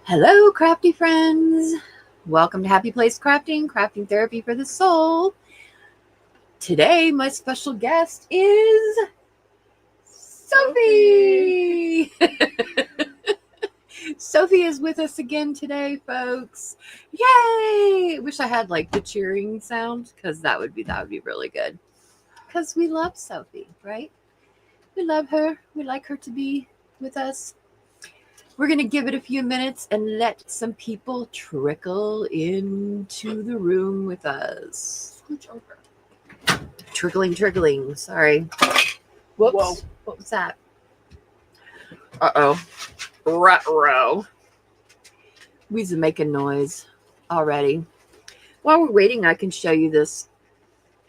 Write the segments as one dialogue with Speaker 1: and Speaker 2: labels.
Speaker 1: Hello, crafty friends. Welcome to Happy Place Crafting, crafting therapy for the soul. Today, my special guest is Sophie. Sophie is with us again today, folks. Yay! Wish I had like the cheering sound because that would be really good. Because we love Sophie, right? We love her. We like her to be with us. We're going to give it a few minutes and let some people trickle into the room with us.
Speaker 2: Scooch over.
Speaker 1: Trickling. Sorry. Whoops.
Speaker 2: Whoa.
Speaker 1: What was that? Uh-oh. Ruh-roh. We's making noise already. While we're waiting, I can show you this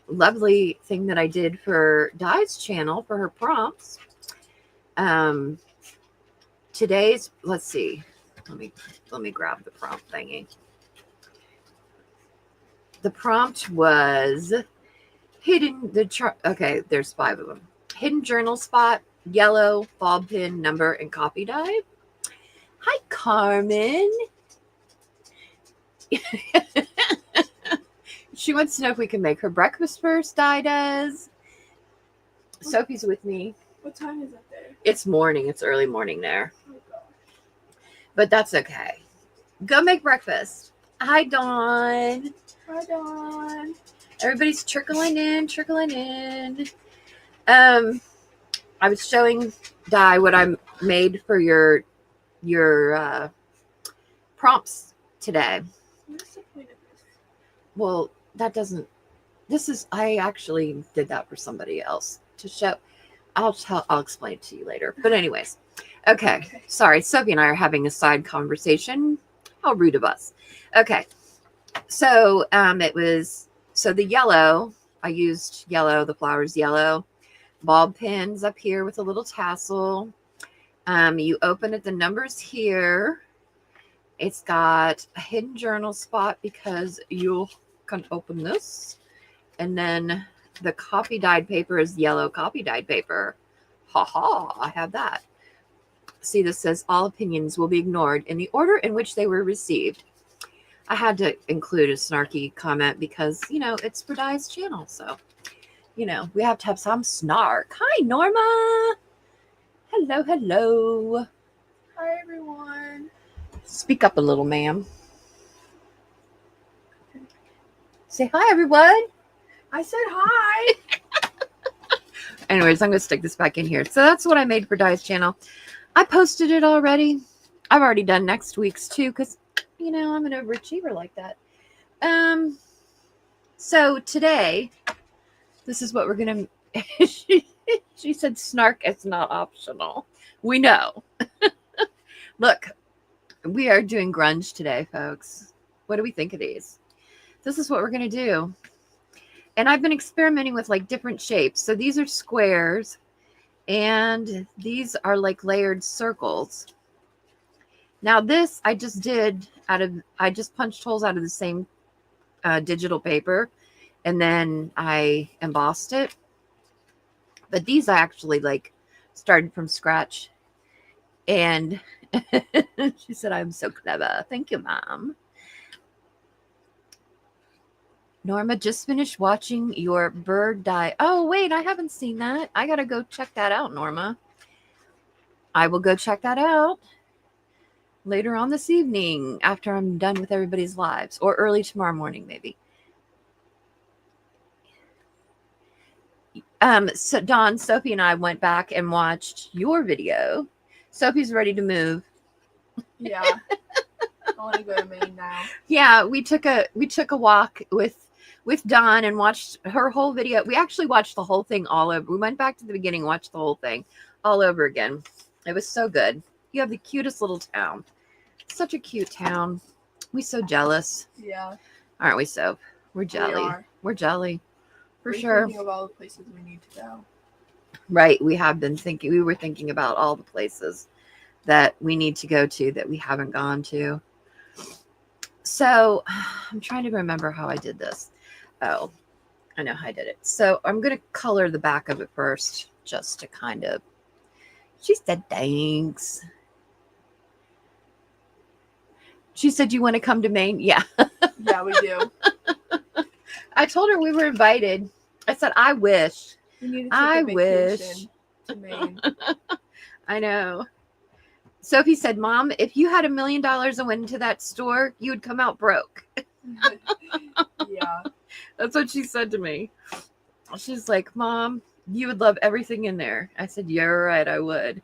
Speaker 1: lovely thing that I did for Di's channel for her prompts. Today's, let's see. Let me grab the prompt thingy. The prompt was okay, there's 5 of them. Hidden journal spot, yellow, bob pin, number, and copy die. Hi, Carmen. She wants to know if we can make her breakfast first, Di does. Sophie's with me.
Speaker 2: What time is it there?
Speaker 1: It's morning. It's early morning there.
Speaker 2: Oh, gosh.
Speaker 1: But that's okay. Go make breakfast. Hi, Dawn.
Speaker 2: Hi, Dawn.
Speaker 1: Everybody's trickling in. I was showing Di what I made for your prompts today.
Speaker 2: What's the point of this?
Speaker 1: Well, I actually did that for somebody else to show. I'll explain it to you later. But anyways, okay. Sorry, Sophie and I are having a side conversation. How rude of us. Okay. So the yellow, I used yellow, the flowers yellow, bob pins up here with a little tassel. You open it, the numbers here. It's got a hidden journal spot because you can open this. And then the copy dyed paper is yellow copy dyed paper. I have that. See, this says all opinions will be ignored in the order in which they were received. I had to include a snarky comment because, it's for Di's channel. So, we have to have some snark. Hi, Norma. Hello.
Speaker 2: Hi, everyone.
Speaker 1: Speak up a little, ma'am. Say hi, everyone.
Speaker 2: I said hi.
Speaker 1: Anyways, I'm going to stick this back in here. So that's what I made for Di's channel. I posted it already. I've already done next week's too because, I'm an overachiever like that. So today, this is what we're going to... She said snark is not optional. We know. Look, we are doing grunge today, folks. What do we think of these? This is what we're going to do. And I've been experimenting with like different shapes. So these are squares and these are like layered circles. Now this I just did I just punched holes out of the same digital paper and then I embossed it. But these I actually like started from scratch. And she said, I'm so clever. Thank you, Mom. Norma just finished watching your bird die. Oh, wait, I haven't seen that. I got to go check that out, Norma. I will go check that out later on this evening after I'm done with everybody's lives or early tomorrow morning, maybe. So Dawn, Sophie and I went back and watched your video. Sophie's ready to move.
Speaker 2: Yeah. I want to go to Maine now.
Speaker 1: Yeah, we took a walk with Dawn and watched her whole video. We actually watched the whole thing all over. We went back to the beginning, watched the whole thing all over again. It was so good. You have the cutest little town. Such a cute town. We so jealous.
Speaker 2: Yeah.
Speaker 1: Aren't we, Soph? We're jelly. We're jelly. For sure.
Speaker 2: Thinking of all the places we need to go.
Speaker 1: Right. We were thinking about all the places that we need to go to that we haven't gone to. So I'm trying to remember how I did this. Oh, I know how I did it. So I'm going to color the back of it first just to kind of, she said, thanks. She said, you want to come to Maine? Yeah.
Speaker 2: Yeah, we do.
Speaker 1: I told her we were invited. I said, I wish.
Speaker 2: We need to take
Speaker 1: I
Speaker 2: a
Speaker 1: wish.
Speaker 2: vacation to Maine.
Speaker 1: I know. Sophie said, Mom, if you had $1 million and went into that store, you would come out broke.
Speaker 2: Yeah.
Speaker 1: That's what she said to me. She's like, Mom, you would love everything in there. I said, you're right, I would.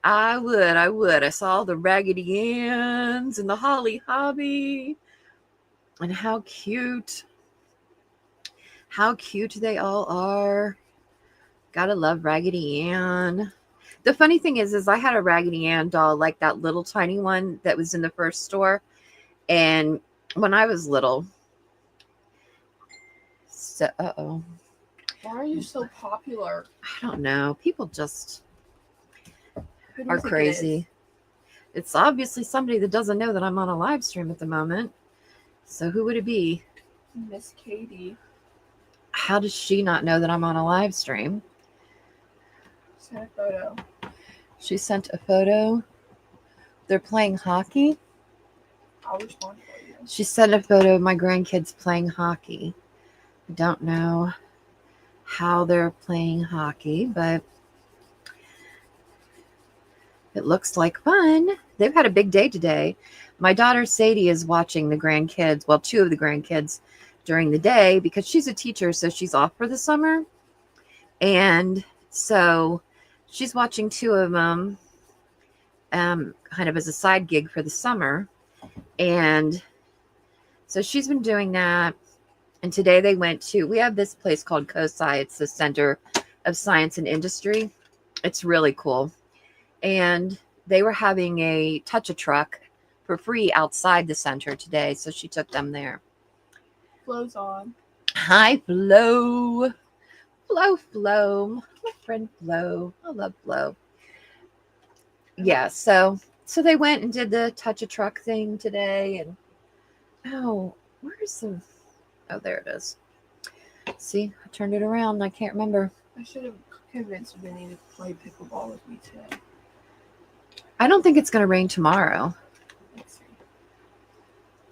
Speaker 1: I would. I saw the Raggedy Anns and the Holly Hobby. And how cute. How cute they all are. Gotta love Raggedy Ann. The funny thing is I had a Raggedy Ann doll, like that little tiny one that was in the first store. And when I was little, so,
Speaker 2: Why are you so popular?
Speaker 1: I don't know. People just
Speaker 2: Who do you
Speaker 1: are
Speaker 2: think it
Speaker 1: crazy. It's obviously somebody that doesn't know that I'm on a live stream at the moment. So who would it be?
Speaker 2: is? Miss Katie.
Speaker 1: How does she not know that I'm on a live stream?
Speaker 2: Sent a photo.
Speaker 1: She sent a photo. They're playing hockey.
Speaker 2: I'll respond for you.
Speaker 1: She sent a photo of my grandkids playing hockey. I don't know how they're playing hockey, but it looks like fun. They've had a big day today. My daughter Sadie is watching the grandkids, well, 2 of the grandkids during the day because she's a teacher, so she's off for the summer. And so she's watching 2 of them kind of as a side gig for the summer. And so she's been doing that. And today they went to, we have this place called COSI. It's the Center of Science and Industry. It's really cool. And they were having a touch-a-truck for free outside the center today. So she took them there.
Speaker 2: Flo's on.
Speaker 1: Hi, Flo. Flo. My friend Flo. I love Flo. Yeah, so they went and did the touch-a-truck thing today. And, where's the... Oh, there it is. See, I turned it around. I can't remember.
Speaker 2: I should have convinced Vinny to play pickleball with me today.
Speaker 1: I don't think it's going to rain tomorrow.
Speaker 2: Let's see.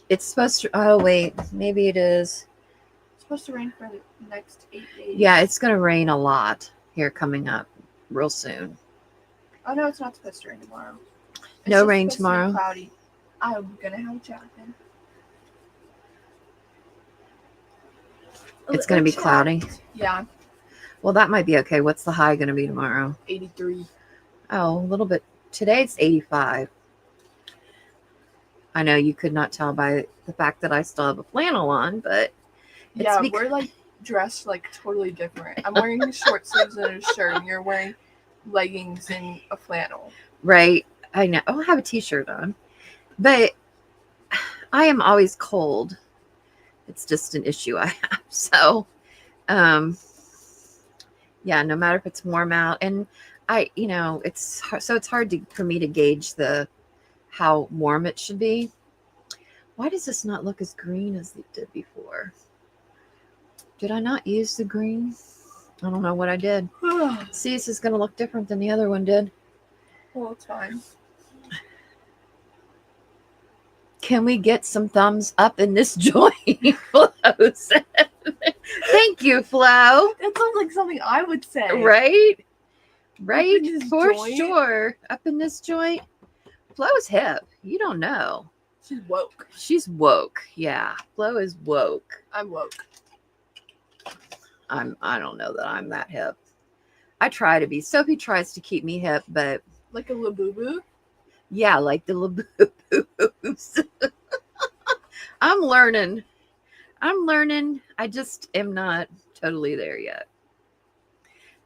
Speaker 1: It's supposed to... Oh, wait. Maybe it is.
Speaker 2: It's supposed to rain for the next 8 days.
Speaker 1: Yeah, it's going to rain a lot here coming up real soon.
Speaker 2: Oh, no, it's not supposed to rain tomorrow. It's
Speaker 1: No
Speaker 2: just
Speaker 1: rain
Speaker 2: supposed to be
Speaker 1: tomorrow?
Speaker 2: cloudy. I'm going to have a jacket.
Speaker 1: It's going to be cloudy.
Speaker 2: Yeah,
Speaker 1: Well, that might be okay. What's the high going to be tomorrow?
Speaker 2: 83.
Speaker 1: Oh, a little bit. Today it's 85. I know you could not tell by the fact that I still have a flannel on, but
Speaker 2: Yeah, we're like dressed like totally different. I'm wearing short sleeves and a shirt, and you're wearing leggings and a flannel.
Speaker 1: right. I know. Oh, I have a t-shirt on, but I am always cold. It's just an issue I have. So, yeah, no matter if it's warm out, and it's hard for me to gauge how warm it should be. Why does this not look as green as it did before? Did I not use the green? I don't know what I did. See, this is going to look different than the other one did.
Speaker 2: Well, it's fine.
Speaker 1: Can we get some thumbs up in this joint? Flo said. Thank you, Flo.
Speaker 2: That sounds like something I would say.
Speaker 1: Right?
Speaker 2: this
Speaker 1: For
Speaker 2: joint?
Speaker 1: sure. Up in this joint. Flo's hip. You don't know.
Speaker 2: She's woke.
Speaker 1: She's woke. Yeah. Flo is woke.
Speaker 2: I'm woke.
Speaker 1: I don't know that I'm that hip. I try to be. Sophie tries to keep me hip, but
Speaker 2: Like a labubu?
Speaker 1: yeah, like the laboos. I'm learning. I just am not totally there yet.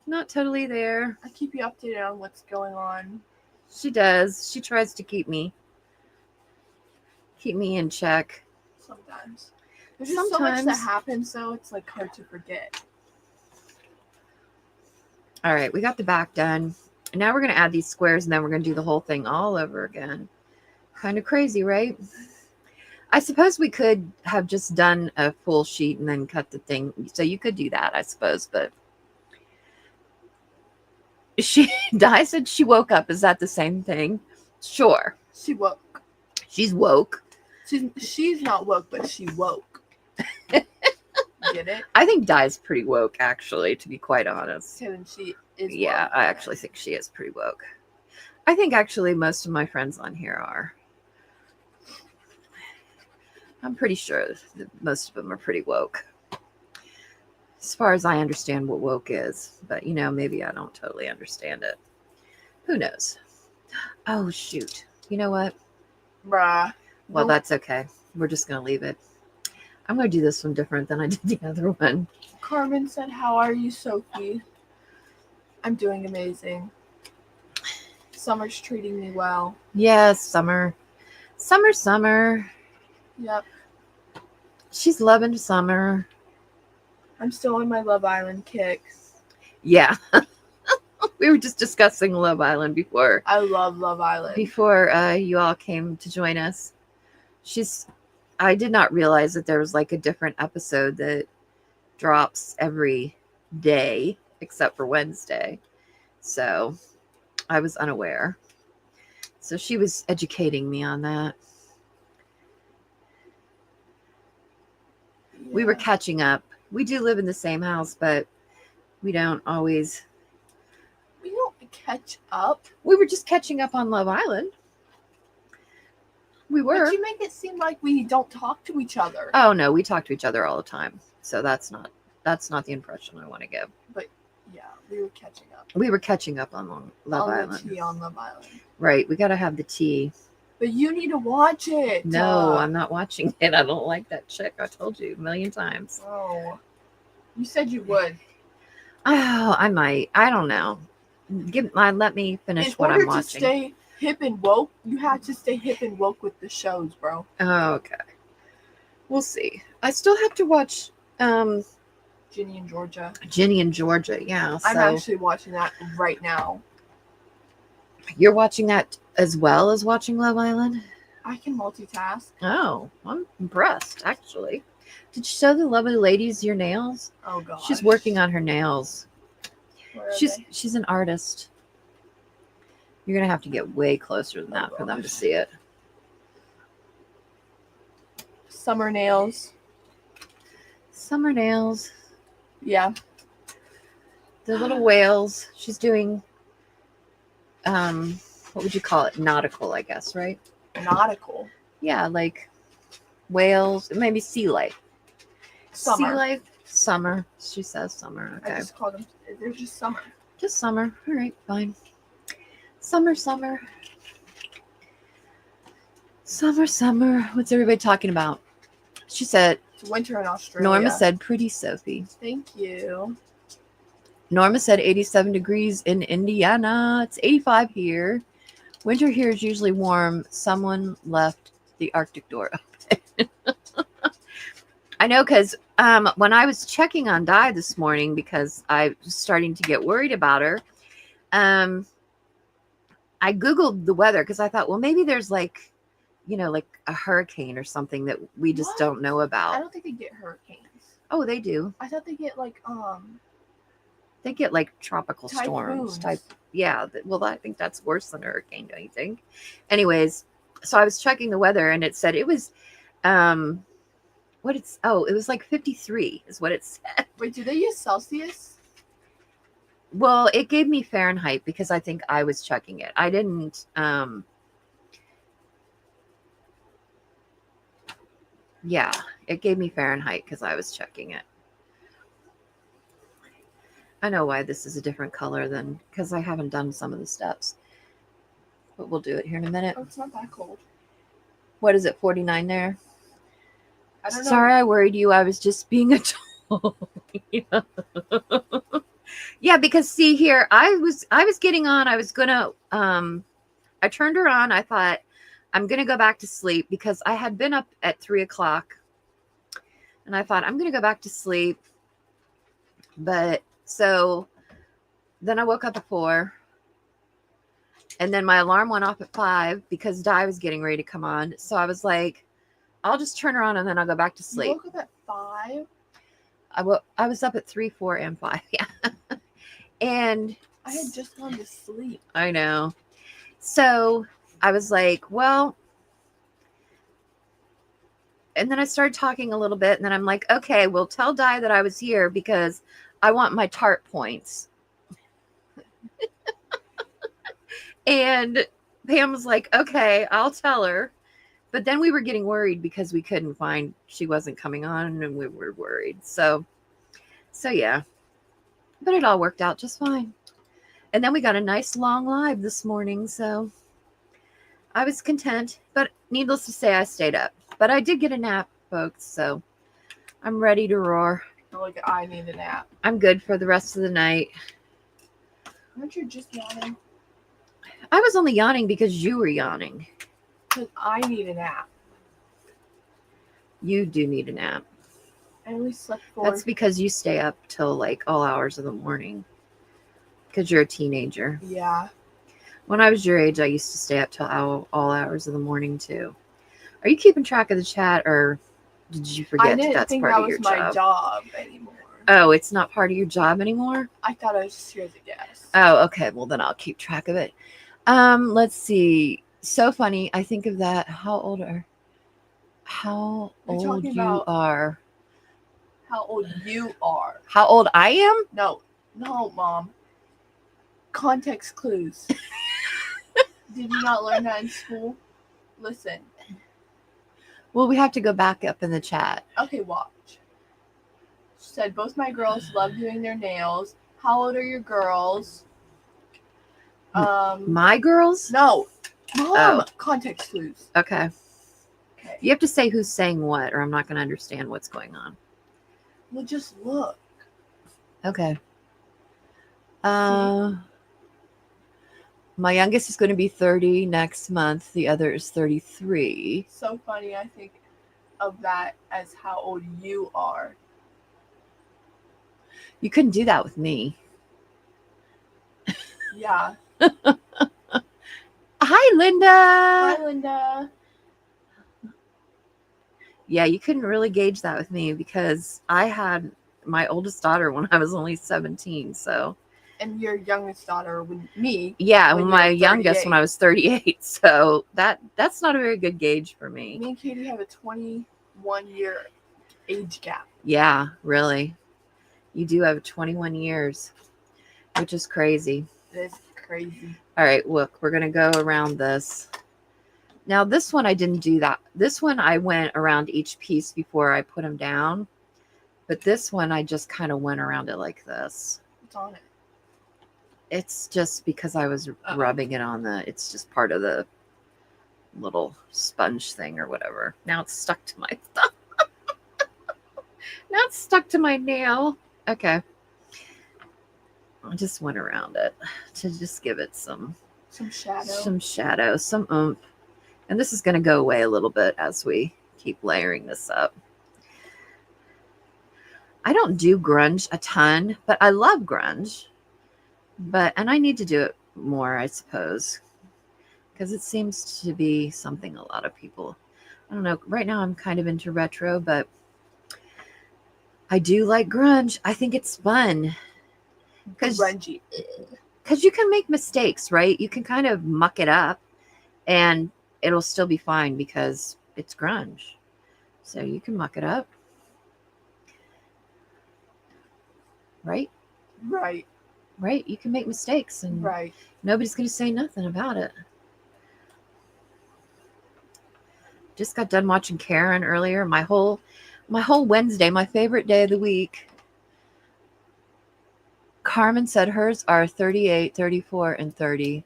Speaker 1: Not totally there.
Speaker 2: I keep you updated on what's going on.
Speaker 1: She does. She tries to keep me in check.
Speaker 2: Sometimes. There's just so much that
Speaker 1: Sometimes.
Speaker 2: happens, so it's like hard to forget.
Speaker 1: All right, we got the back done. And now we're going to add these squares, and then we're going to do the whole thing all over again. Kind of crazy, right? I suppose we could have just done a full sheet and then cut the thing. So you could do that, I suppose. But Di said she woke up. Is that the same thing? Sure.
Speaker 2: She woke.
Speaker 1: She's woke.
Speaker 2: She's not woke, but she woke. Get it?
Speaker 1: I think Di's pretty woke, actually, to be quite honest.
Speaker 2: Kevin, she is.
Speaker 1: Yeah,
Speaker 2: woke.
Speaker 1: I actually think she is pretty woke. I think actually most of my friends on here are. I'm pretty sure that most of them are pretty woke. As far as I understand what woke is. But, maybe I don't totally understand it. Who knows? Oh, shoot. You know what?
Speaker 2: Bruh.
Speaker 1: Well,
Speaker 2: Nope.
Speaker 1: that's okay. We're just going to leave it. I'm going to do this one different than I did the other one.
Speaker 2: Carmen said, "How are you, Sophie?" I'm doing amazing. Summer's treating me well.
Speaker 1: Yes, Summer. Summer.
Speaker 2: Yep.
Speaker 1: She's loving Summer.
Speaker 2: I'm still on my Love Island kicks.
Speaker 1: Yeah. We were just discussing Love Island before.
Speaker 2: I love Love Island.
Speaker 1: Before you all came to join us. I did not realize that there was like a different episode that drops every day except for Wednesday. So I was unaware. So she was educating me on that.
Speaker 2: Yeah.
Speaker 1: We were catching up. We do live in the same house, but we don't always.
Speaker 2: We don't catch up.
Speaker 1: We were just catching up on Love Island. We were.
Speaker 2: But you make it seem like we don't talk to each other.
Speaker 1: Oh no, we talk to each other all the time. So that's not the impression I want to give.
Speaker 2: But yeah, we were catching up.
Speaker 1: We were catching up on Love Island.
Speaker 2: The tea on Love Island.
Speaker 1: Right, we got to have the tea.
Speaker 2: But you need to watch it.
Speaker 1: No, I'm not watching it. I don't like that chick. I told you a million times.
Speaker 2: Oh, you said you would.
Speaker 1: Oh, I might. I don't know. Let me finish what I'm watching.
Speaker 2: In order to stay hip and woke, you have to stay hip and woke with the shows, bro.
Speaker 1: Oh, okay. We'll see. I still have to watch
Speaker 2: Ginny and Georgia.
Speaker 1: Ginny and Georgia. Yeah.
Speaker 2: I'm actually watching that right now.
Speaker 1: You're watching that as well as watching Love Island?
Speaker 2: I can multitask.
Speaker 1: Oh, I'm impressed, actually. Did you show the lovely ladies your nails?
Speaker 2: Oh god.
Speaker 1: She's working on her nails.
Speaker 2: Where are they?
Speaker 1: She's an artist. You're gonna have to get way closer than that for them to see it.
Speaker 2: Summer nails.
Speaker 1: Summer nails.
Speaker 2: Yeah.
Speaker 1: The little whales. She's doing what would you call it? Nautical, I guess, right?
Speaker 2: Nautical.
Speaker 1: Yeah, like whales, maybe sea life.
Speaker 2: Summer.
Speaker 1: Sea life, summer. She says summer. Okay.
Speaker 2: I just call them. They're just summer.
Speaker 1: Just summer. All right, fine. Summer. Summer. What's everybody talking about? She said,
Speaker 2: It's winter in Australia.
Speaker 1: Norma said, pretty Sophie.
Speaker 2: Thank you.
Speaker 1: Norma said 87 degrees in Indiana. It's 85 here. Winter here is usually warm. Someone left the Arctic door open. I know, because when I was checking on Di this morning, because I was starting to get worried about her, I Googled the weather because I thought, well, maybe there's like a hurricane or something that we just don't know
Speaker 2: I
Speaker 1: about.
Speaker 2: don't think they get hurricanes.
Speaker 1: Oh, they do.
Speaker 2: I thought they get like
Speaker 1: They get like tropical
Speaker 2: typhoons.
Speaker 1: storms type. Yeah. Well, I think that's worse than a hurricane, don't you think? Anyways, so I was checking the weather and it said it was, it was like 53 is what it said.
Speaker 2: Wait, do they use Celsius?
Speaker 1: Well, it gave me Fahrenheit because I think I was checking it. I didn't, yeah, it gave me Fahrenheit because I was checking it. I know why this is a different color than, because I haven't done some of the steps. But we'll do it here in a minute.
Speaker 2: Oh, it's not that cold.
Speaker 1: What is it, 49 there?
Speaker 2: I don't know.
Speaker 1: Sorry I worried you. I was just being a tool. Yeah, because see here, I was getting on. I was gonna I turned her on. I thought I'm gonna go back to sleep because I had been up at 3:00 and I thought I'm gonna go back to sleep. But so then I woke up at 4 and then my alarm went off at 5 because Di was getting ready to come on. So I was like, I'll just turn her on and then I'll go back to sleep.
Speaker 2: You woke up at 5?
Speaker 1: I was up at 3, 4, and 5. Yeah. And
Speaker 2: I had just gone to sleep.
Speaker 1: I know. So I was like, well, and then I started talking a little bit, and then I'm like, okay, well, tell Di that I was here because I want my tart points. And Pam was like, okay, I'll tell her. But then we were getting worried because we couldn't find, she wasn't coming on, and we were worried. So yeah, but it all worked out just fine. And then we got a nice long live this morning, so I was content. But needless to say, I stayed up. But I did get a nap, folks, so I'm ready to roar.
Speaker 2: Like, I need a nap.
Speaker 1: I'm good for the rest of the night.
Speaker 2: Aren't you just yawning?
Speaker 1: I was only yawning because you were yawning.
Speaker 2: Because I need a nap.
Speaker 1: You do need a nap.
Speaker 2: I only slept for...
Speaker 1: That's because you stay up till like all hours of the morning. Because you're a teenager.
Speaker 2: Yeah.
Speaker 1: When I was your age, I used to stay up till all hours of the morning too. Are you keeping track of the chat, or did you forget that's part of your job?
Speaker 2: I didn't think that was my job anymore.
Speaker 1: Oh, it's not part of your job anymore?
Speaker 2: I thought I was just here as a guest.
Speaker 1: Oh, okay. Well, then I'll keep track of it. Let's see. So funny. I think of that. How old you are?
Speaker 2: How old you are.
Speaker 1: How old I am?
Speaker 2: No, Mom. Context clues. Did you not learn that in school? Listen.
Speaker 1: Well, we have to go back up in the chat.
Speaker 2: Okay, watch. She said, both my girls love doing their nails. How old are your girls?
Speaker 1: My girls?
Speaker 2: No. Mom!
Speaker 1: Oh.
Speaker 2: Context clues.
Speaker 1: Okay. You have to say who's saying what, or I'm not going to understand what's going on.
Speaker 2: Well, just look.
Speaker 1: Okay. My youngest is going to be 30 next month. The other is 33.
Speaker 2: So funny. I think of that as how old you are.
Speaker 1: You couldn't do that with me.
Speaker 2: Yeah.
Speaker 1: Hi, Linda.
Speaker 2: Hi, Linda.
Speaker 1: Yeah, you couldn't really gauge that with me because I had my oldest daughter when I was only 17. So.
Speaker 2: And your youngest daughter with me.
Speaker 1: Yeah, my youngest when I was 38. So that's not a very good gauge for me.
Speaker 2: Me and Katie have a 21-year age gap.
Speaker 1: Yeah, really. You do have 21 years, which is crazy.
Speaker 2: It is crazy.
Speaker 1: All right, look, we're going to go around this. Now, this one, I didn't do that. This one, I went around each piece before I put them down. But this one, I just kind of went around it like this.
Speaker 2: What's on it?
Speaker 1: It's just because I was rubbing it on it's just part of the little sponge thing or whatever. Now it's stuck to my thumb. Now it's stuck to my nail. Okay. I just went around it to just give it some shadow, some oomph. And this is going to go away a little bit as we keep layering this up. I don't do grunge a ton, but I love grunge. And I need to do it more, I suppose, because it seems to be something a lot of people, I don't know. Right now I'm kind of into retro, but I do like grunge. I think it's fun.
Speaker 2: Grungy.
Speaker 1: Because you can make mistakes, right? You can kind of muck it up and it'll still be fine because it's grunge. So you can muck it up. Right? Right? You can make mistakes and nobody's going to say nothing about it. Just got done watching Karen earlier. My whole Wednesday, my favorite day of the week. Carmen said hers are 38, 34, and 30.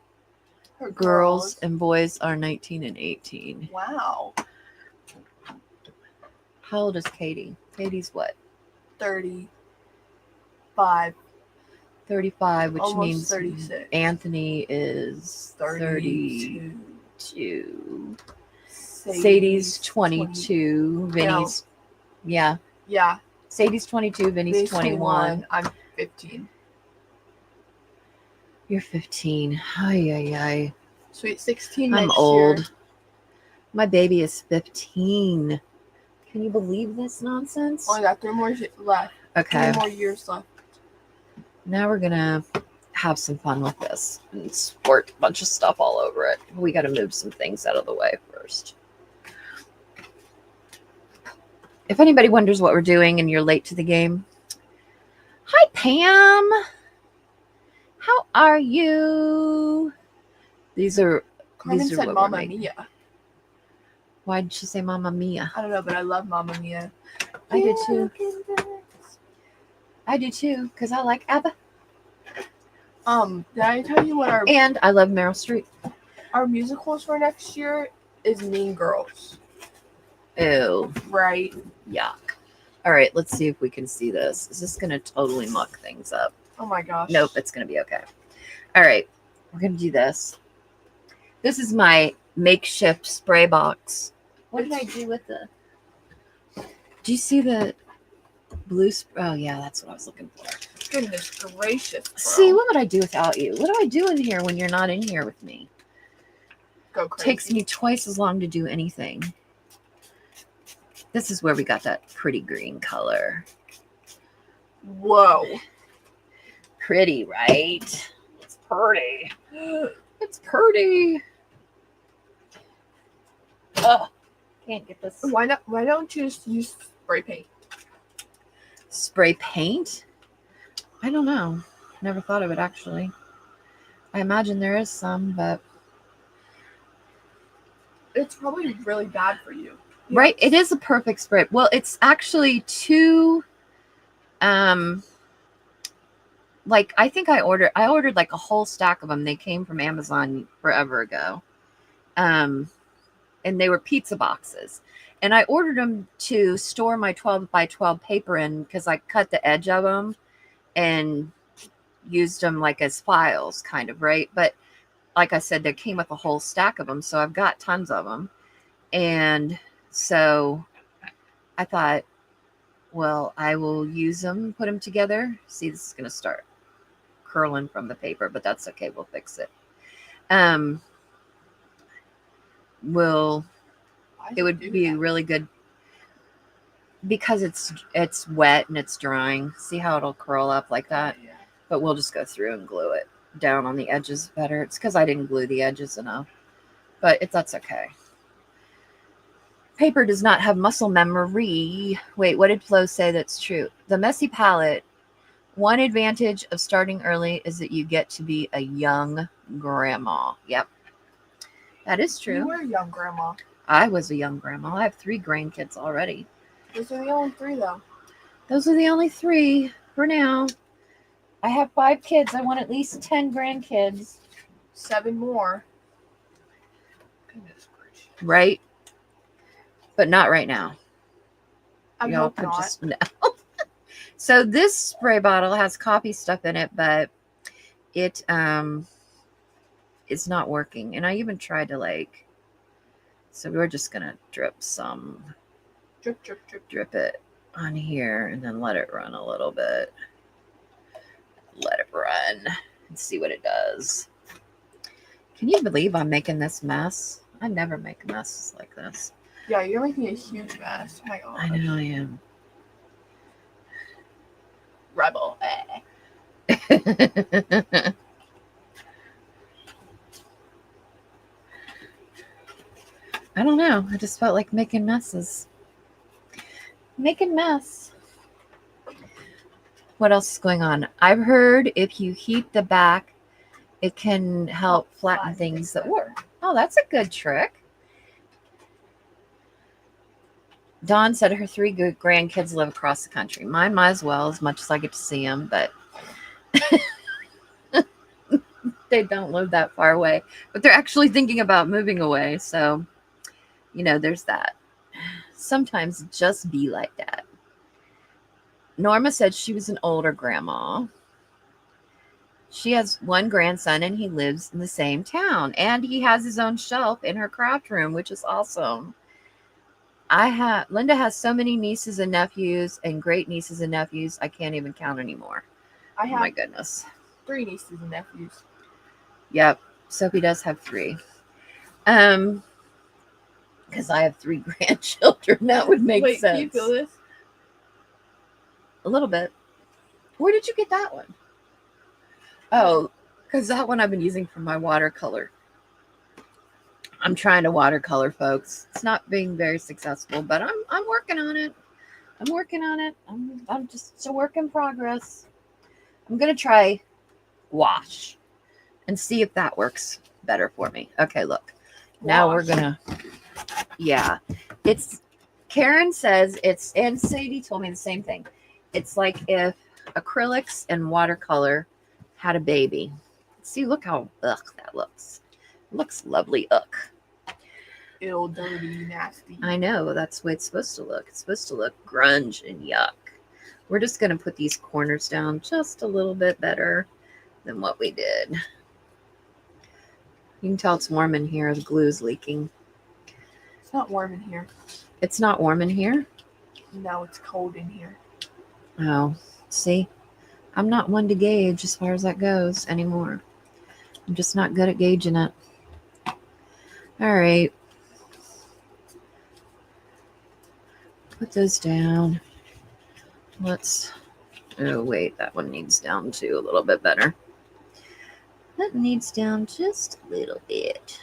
Speaker 1: Her girls and boys are 19 and 18.
Speaker 2: Wow.
Speaker 1: How old is Katie? Katie's what?
Speaker 2: 35.
Speaker 1: 35, which
Speaker 2: almost
Speaker 1: means
Speaker 2: 36.
Speaker 1: Anthony is
Speaker 2: 32.
Speaker 1: 32. Sadie's 22. Vinny's, yeah. Sadie's 22. Vinny's 21.
Speaker 2: I'm 15.
Speaker 1: You're 15. Ay.
Speaker 2: Sweet 16
Speaker 1: I'm
Speaker 2: next
Speaker 1: old.
Speaker 2: year.
Speaker 1: My baby is 15. Can you believe this nonsense?
Speaker 2: Only got 3 more left.
Speaker 1: Okay.
Speaker 2: 3 more years left.
Speaker 1: Now we're going to have some fun with this and squirt a bunch of stuff all over it. We got to move some things out of the way first. If anybody wonders what we're doing and you're late to the game, hi, Pam. How are you? These are
Speaker 2: Carmen
Speaker 1: these are
Speaker 2: said
Speaker 1: what
Speaker 2: Mamma
Speaker 1: we're making.
Speaker 2: Mia.
Speaker 1: Why did she say Mamma Mia?
Speaker 2: I don't know, but I love Mamma Mia.
Speaker 1: I do too. I do too, because I like ABBA.
Speaker 2: Did I tell you what
Speaker 1: And I love Meryl Streep.
Speaker 2: our musicals for next year is Mean Girls?
Speaker 1: Ew.
Speaker 2: Right.
Speaker 1: Yuck. All right, let's see if we can see this. Is this going to totally muck things up?
Speaker 2: Oh my gosh.
Speaker 1: Nope, it's going to be okay. All right, we're going to do this. This is my makeshift spray box. What did I do with the... Do you see the blue... Oh, yeah, that's what I was looking for.
Speaker 2: Goodness gracious. Bro.
Speaker 1: See, what would I do without you? What do I do in here when you're not in here with me?
Speaker 2: Go crazy.
Speaker 1: Takes me twice as long to do anything. This is where we got that pretty green color.
Speaker 2: Whoa.
Speaker 1: Pretty, right? It's pretty. It's pretty. Oh, can't get this.
Speaker 2: Why don't you just use spray paint?
Speaker 1: Spray paint? I don't know. Never thought of it, actually. I imagine there is some, but...
Speaker 2: It's probably really bad for you.
Speaker 1: Right? It is a perfect spray. Well, it's actually two... Like, I think I ordered like a whole stack of them. They came from Amazon forever ago. And they were pizza boxes. And I ordered them to store my 12 by 12 paper in because I cut the edge of them and used them like as files, kind of, right? But like I said, they came with a whole stack of them, so I've got tons of them. And so I thought, well, I will use them, put them together. See, this is going to start curling from the paper, but that's okay. We'll fix it. It would be really good because it's wet and it's drying. See how it'll curl up like that?
Speaker 2: Yeah.
Speaker 1: But we'll just go through and glue it down on the edges better. It's because I didn't glue the edges enough, but that's okay. Paper does not have muscle memory. Wait, what did Flo say that's true? The messy palette. One advantage of starting early is that you get to be a young grandma. Yep. That is true.
Speaker 2: You were a young grandma.
Speaker 1: I was a young grandma. I have 3 grandkids already.
Speaker 2: Those are the only 3, though.
Speaker 1: Those are the only 3 for now. I have 5 kids. I want at least 10 grandkids.
Speaker 2: 7 more. Goodness gracious.
Speaker 1: Right? But not right now.
Speaker 2: I hope not.
Speaker 1: Just, no. So this spray bottle has coffee stuff in it, but it is not working. And I even tried to so we're just gonna drip some.
Speaker 2: Drip, drip, drip.
Speaker 1: Drip it on here and then let it run a little bit. Let it run and see what it does. Can you believe I'm making this mess? I never make messes like this.
Speaker 2: Yeah, you're making a huge mess. Oh my God.
Speaker 1: I know I am.
Speaker 2: Rebel.
Speaker 1: I don't know. I just felt like making messes. Making mess. What else is going on? I've heard if you heat the back, it can help flatten things that work. Oh, that's a good trick. Dawn said her 3 good grandkids live across the country. Mine might as well, as much as I get to see them, but they don't live that far away. But they're actually thinking about moving away. So, there's that. Sometimes it just be like that. Norma said she was an older grandma. She has 1 grandson and he lives in the same town. And he has his own shelf in her craft room, which is awesome. Linda has so many nieces and nephews and great nieces and nephews. I can't even count anymore.
Speaker 2: I have
Speaker 1: oh my goodness.
Speaker 2: 3 nieces and nephews.
Speaker 1: Yep. Sophie does have 3. Because I have 3 grandchildren. That would make sense.
Speaker 2: Can you feel this?
Speaker 1: A little bit. Where did you get that one? Oh, because that one I've been using for my watercolor. I'm trying to watercolor, folks. It's not being very successful, but I'm working on it. I'm working on it. I'm just it's a work in progress. I'm gonna try wash and see if that works better for me. Okay, look. Now we're
Speaker 2: Wash.
Speaker 1: gonna yeah. It's Karen says it's and Sadie told me the same thing. It's like if acrylics and watercolor had a baby. See, look how that looks. It looks lovely.
Speaker 2: Ew, dirty, nasty.
Speaker 1: I know that's the way it's supposed to look. It's supposed to look grunge and yuck. We're just gonna put these corners down just a little bit better than what we did. You can tell it's warm in here. The glue's leaking.
Speaker 2: It's not warm in here.
Speaker 1: It's not warm in here?
Speaker 2: No, it's cold in here.
Speaker 1: Oh, see? I'm not one to gauge as far as that goes anymore. I'm just not good at gauging it. All right. Put those down. Oh, wait, that one needs down too a little bit better. That needs down just a little bit.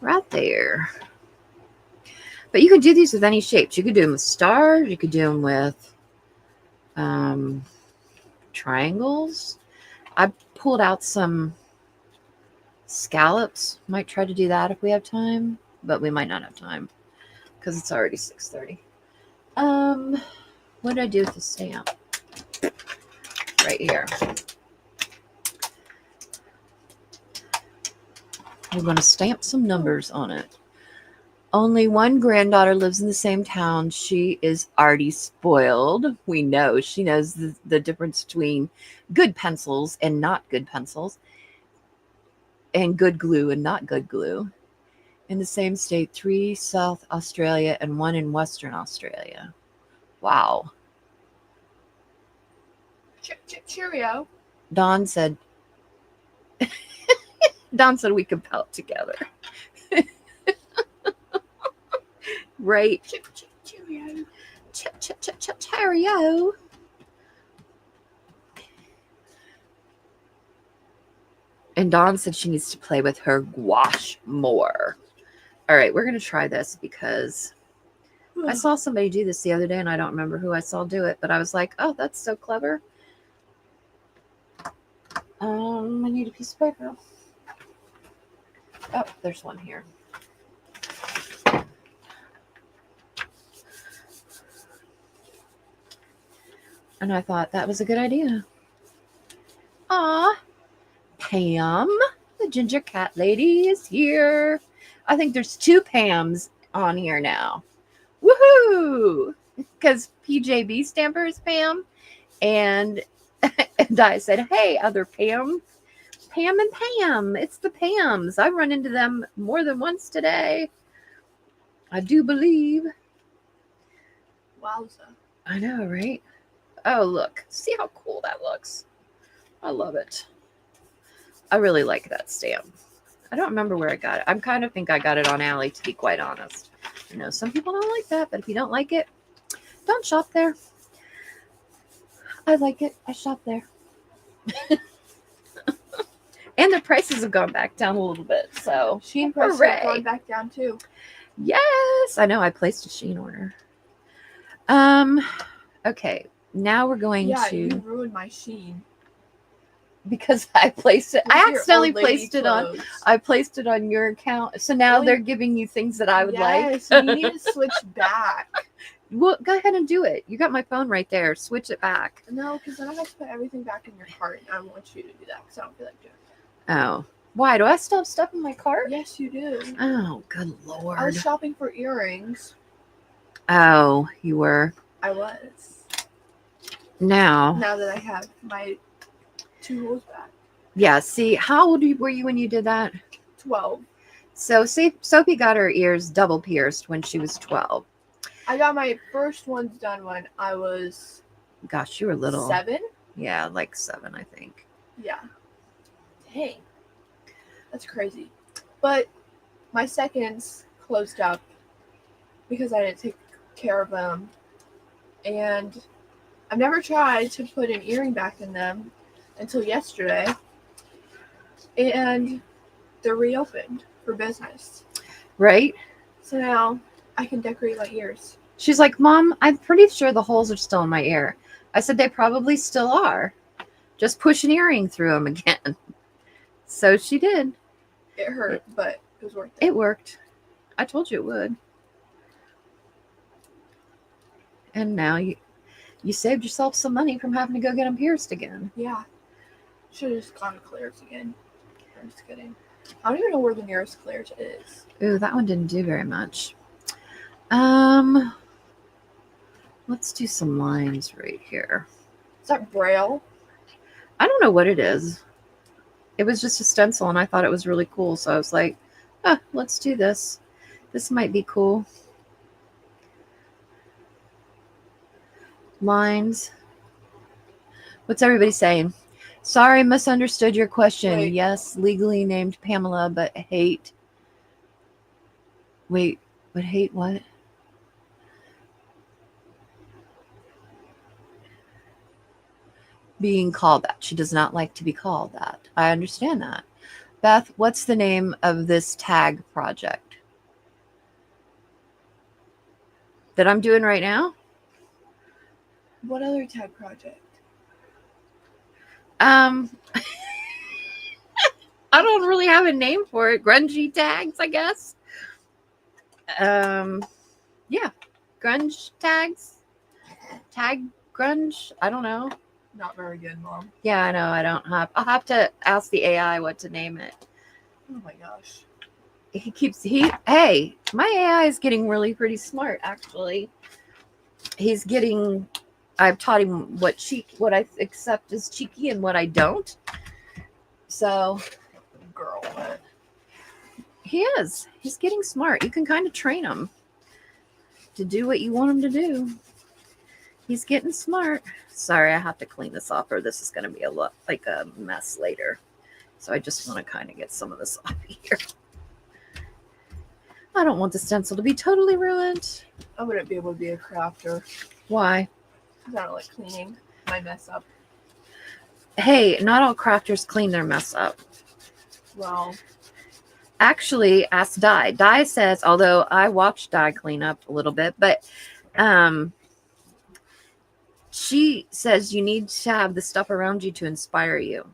Speaker 1: Right there. But you could do these with any shapes. You could do them with stars. You could do them with triangles. I pulled out some scallops. Might try to do that if we have time, but we might not have time because it's already 6:30. What did I do with the stamp? Right here. We're going to stamp some numbers on it. Only one granddaughter lives in the same town. She is already spoiled. We know. She knows the difference between good pencils and not good pencils, and good glue and not good glue. In the same state, 3 South Australia and 1 in Western Australia. Wow.
Speaker 2: Cheerio.
Speaker 1: Dawn said we could pelt together. Right.
Speaker 2: Cheerio.
Speaker 1: Cheerio. And Dawn said she needs to play with her gouache more. All right, we're going to try this because I saw somebody do this the other day and I don't remember who I saw do it, but I was like, oh, that's so clever. I need a piece of paper. Oh, there's one here. And I thought that was a good idea. Aw, Pam, the ginger cat lady is here. I think there's 2 Pams on here now. Woohoo! Because PJB Stamper is Pam. And I said, hey, other Pam. Pam and Pam. It's the Pams. I've run into them more than once today. I do believe.
Speaker 2: Wowza.
Speaker 1: I know, right? Oh, look. See how cool that looks. I love it. I really like that stamp. I don't remember where I got it. I kind of think I got it on Ally, to be quite honest. I know some people don't like that, but if you don't like it, don't shop there. I like it. I shop there. And the prices have gone back down a little bit. So
Speaker 2: Shein prices have gone back down too.
Speaker 1: Yes. I know. I placed a Shein order. Okay. Now we're going to...
Speaker 2: you ruined my Shein.
Speaker 1: Because I placed it.
Speaker 2: With
Speaker 1: I
Speaker 2: your
Speaker 1: accidentally
Speaker 2: old lady
Speaker 1: placed it on.
Speaker 2: clothes.
Speaker 1: I placed it on your account. So now
Speaker 2: Really?
Speaker 1: they're giving you things that I would like.
Speaker 2: Yes, you need to switch back.
Speaker 1: Well, go ahead and do it. You got my phone right there. Switch it back.
Speaker 2: No, because then I have to put everything back in your cart, and I want you to do that because I don't feel like doing it.
Speaker 1: Oh. Why? Do I still have stuff in my cart?
Speaker 2: Yes, you do.
Speaker 1: Oh, good Lord.
Speaker 2: I was shopping for earrings.
Speaker 1: Oh, you were.
Speaker 2: I was.
Speaker 1: Now
Speaker 2: that I have my 2 holes back.
Speaker 1: Yeah, see, how old were you when you did that?
Speaker 2: 12.
Speaker 1: So Sophie got her ears double pierced when she was 12.
Speaker 2: I got my first ones done when I was...
Speaker 1: Gosh, you were little.
Speaker 2: 7?
Speaker 1: Yeah, like 7, I think.
Speaker 2: Yeah. Dang. That's crazy. But my seconds closed up because I didn't take care of them. And I've never tried to put an earring back in them until yesterday. And they're reopened for business.
Speaker 1: Right?
Speaker 2: So now I can decorate my ears.
Speaker 1: She's like, Mom, I'm pretty sure the holes are still in my ear. I said, they probably still are. Just push an earring through them again. So she did.
Speaker 2: It hurt, but it was worth it.
Speaker 1: It worked. I told you it would. And now you saved yourself some money from having to go get them pierced again.
Speaker 2: Yeah. Should have just gone to Claire's again. I'm just kidding. I don't even know where the nearest Claire's is.
Speaker 1: Ooh, that one didn't do very much. Let's do some lines right here.
Speaker 2: Is that Braille?
Speaker 1: I don't know what it is. It was just a stencil, and I thought it was really cool. So I was like, let's do this. This might be cool. Lines. What's everybody saying? Sorry, misunderstood your question.
Speaker 2: Wait.
Speaker 1: Yes, legally named Pamela, but hate. Wait, but hate what? Being called that. She does not like to be called that. I understand that. Beth, what's the name of this tag project that I'm doing right now?
Speaker 2: What other tag project?
Speaker 1: I don't really have a name for it. Grungy tags, I guess. Yeah. Grunge tags. Tag grunge. I don't know.
Speaker 2: Not very good, Mom.
Speaker 1: Yeah, I know. I'll have to ask the AI what to name it.
Speaker 2: Oh my gosh.
Speaker 1: Hey, my AI is getting really pretty smart, actually. I've taught him what I accept as cheeky and what I don't. So,
Speaker 2: Girl, what?
Speaker 1: he is. He's getting smart. You can kind of train him to do what you want him to do. He's getting smart. Sorry, I have to clean this off, or this is going to be like a mess later. So I just want to kind of get some of this off here. I don't want the stencil to be totally ruined.
Speaker 2: I wouldn't be able to be a crafter.
Speaker 1: Why?
Speaker 2: Because I don't like cleaning my mess up.
Speaker 1: Hey, not all crafters clean their mess up.
Speaker 2: Well,
Speaker 1: Actually, ask Di. Di says, although I watched Di clean up a little bit, but she says you need to have the stuff around you to inspire you.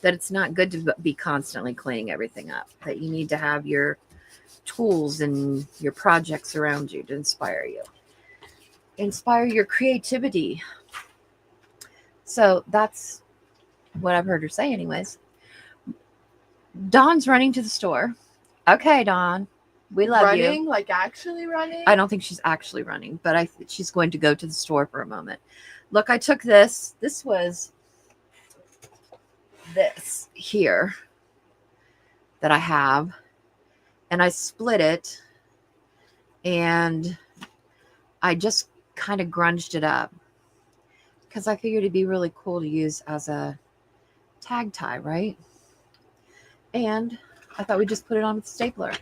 Speaker 1: That it's not good to be constantly cleaning everything up. That you need to have your tools and your projects around you to inspire you. Inspire your creativity. So that's what I've heard her say anyways. Dawn's running to the store. Okay, Dawn. We love you.
Speaker 2: running? Like actually running?
Speaker 1: I don't think she's actually running, but she's going to go to the store for a moment. Look, I took this. This was this here that I have, and I split it, and I just kind of grunged it up because I figured it'd be really cool to use as a tag tie, right? And I thought we'd just put it on with the stapler.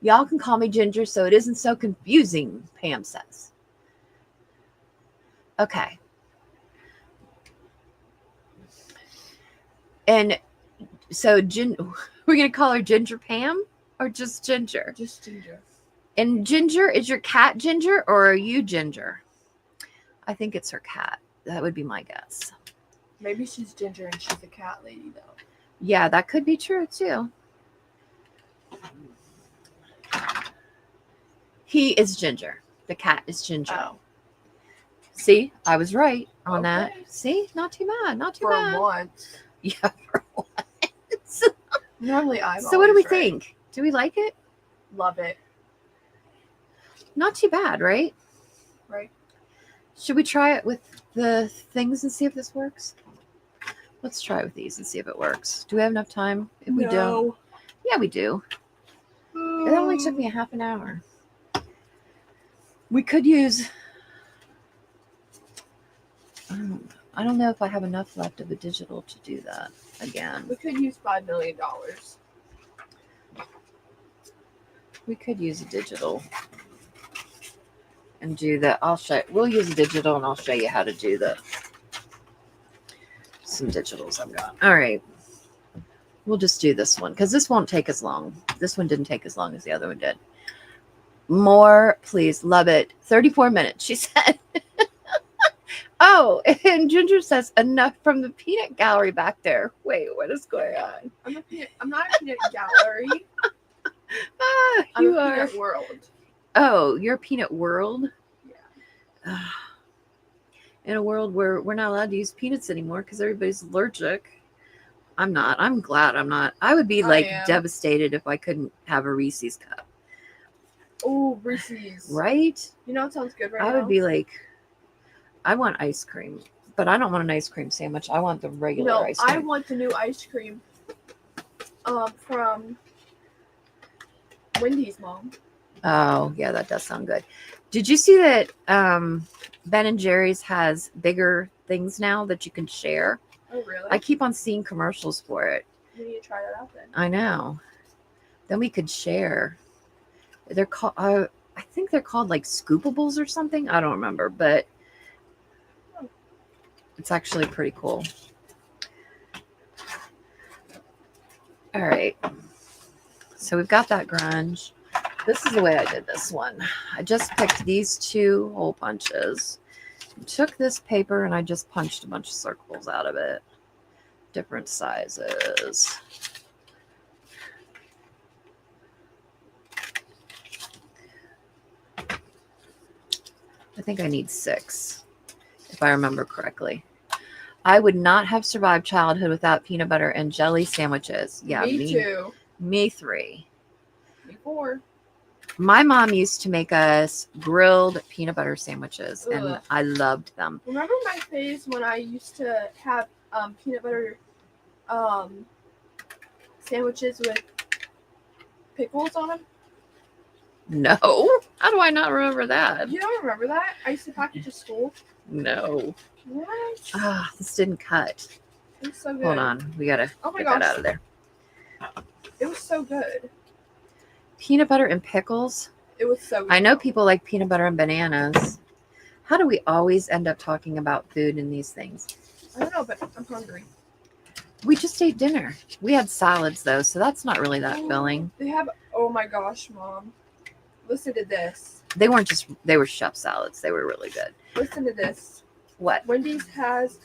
Speaker 1: Y'all can call me Ginger so it isn't so confusing, Pam says. Okay. And so we're going to call her Ginger Pam or just Ginger?
Speaker 2: Just Ginger.
Speaker 1: And Ginger, is your cat Ginger or are you Ginger? I think it's her cat. That would be my guess.
Speaker 2: Maybe she's Ginger and she's a cat lady, though.
Speaker 1: Yeah, that could be true, too. He is Ginger. The cat is Ginger.
Speaker 2: Oh.
Speaker 1: See, I was right on
Speaker 2: Okay.
Speaker 1: that. See, not too bad. Not too
Speaker 2: For
Speaker 1: bad.
Speaker 2: once.
Speaker 1: Yeah, for once.
Speaker 2: Normally I'm
Speaker 1: So what do we
Speaker 2: always right.
Speaker 1: think? Do we like it?
Speaker 2: Love it.
Speaker 1: Not too bad, right?
Speaker 2: Right.
Speaker 1: Should we try it with the things and see if this works? Let's try it with these and see if it works. Do we have enough time? If we don't. Yeah, we do. It only took me a half an hour. We could use... I don't know if I have enough left of a digital to do that again.
Speaker 2: We could use $5 million.
Speaker 1: We could use a digital and do that. We'll use a digital and I'll show you how to do some digitals I've got. All right. We'll just do this one because this won't take as long. This one didn't take as long as the other one did. More, please. Love it. 34 minutes, she said. Oh, and Ginger says, enough from the peanut gallery back there. Wait, what is going on?
Speaker 2: I'm not a peanut gallery. I'm
Speaker 1: You
Speaker 2: a
Speaker 1: are.
Speaker 2: peanut world.
Speaker 1: Oh, you're a peanut world?
Speaker 2: Yeah.
Speaker 1: In a world where we're not allowed to use peanuts anymore because everybody's allergic. I'm not. I'm glad I'm not. I would be like devastated if I couldn't have a Reese's cup.
Speaker 2: Oh, Reese's.
Speaker 1: Right?
Speaker 2: You know what sounds good right now?
Speaker 1: I would be like, I want ice cream, but I don't want an ice cream sandwich. I want the regular ice cream.
Speaker 2: I want the new ice cream from Wendy's mom.
Speaker 1: Oh, yeah, that does sound good. Did you see that Ben and Jerry's has bigger things now that you can share?
Speaker 2: Oh, really?
Speaker 1: I keep on seeing commercials for it.
Speaker 2: We need to try that out then.
Speaker 1: I know. Then we could share. They're called, I think they're called like Scoopables or something. I don't remember, but it's actually pretty cool. All right. So we've got that grunge. This is the way I did this one. I just picked these 2 hole punches. Took this paper and I just punched a bunch of circles out of it. Different sizes. I think I need 6, if I remember correctly. I would not have survived childhood without peanut butter and jelly sandwiches. Yeah,
Speaker 2: me too.
Speaker 1: Me 3.
Speaker 2: Me 4.
Speaker 1: My mom used to make us grilled peanut butter sandwiches,
Speaker 2: Ugh.
Speaker 1: and I loved them.
Speaker 2: Remember my phase when I used to have peanut butter sandwiches with pickles on them?
Speaker 1: No. How do I not remember that?
Speaker 2: You don't remember that? I used to pack it to school.
Speaker 1: No.
Speaker 2: What?
Speaker 1: Ah, this didn't cut.
Speaker 2: It was so good.
Speaker 1: Hold on. We got to get that out of there.
Speaker 2: It was so good.
Speaker 1: Peanut butter and pickles?
Speaker 2: It was so good.
Speaker 1: I know people like peanut butter and bananas. How do we always end up talking about food in these things?
Speaker 2: I don't know, but I'm hungry.
Speaker 1: We just ate dinner. We had salads, though, so that's not really that filling.
Speaker 2: They have, oh my gosh, Mom. Listen to this.
Speaker 1: They were chef salads. They were really good.
Speaker 2: Listen to this.
Speaker 1: What?
Speaker 2: Wendy's has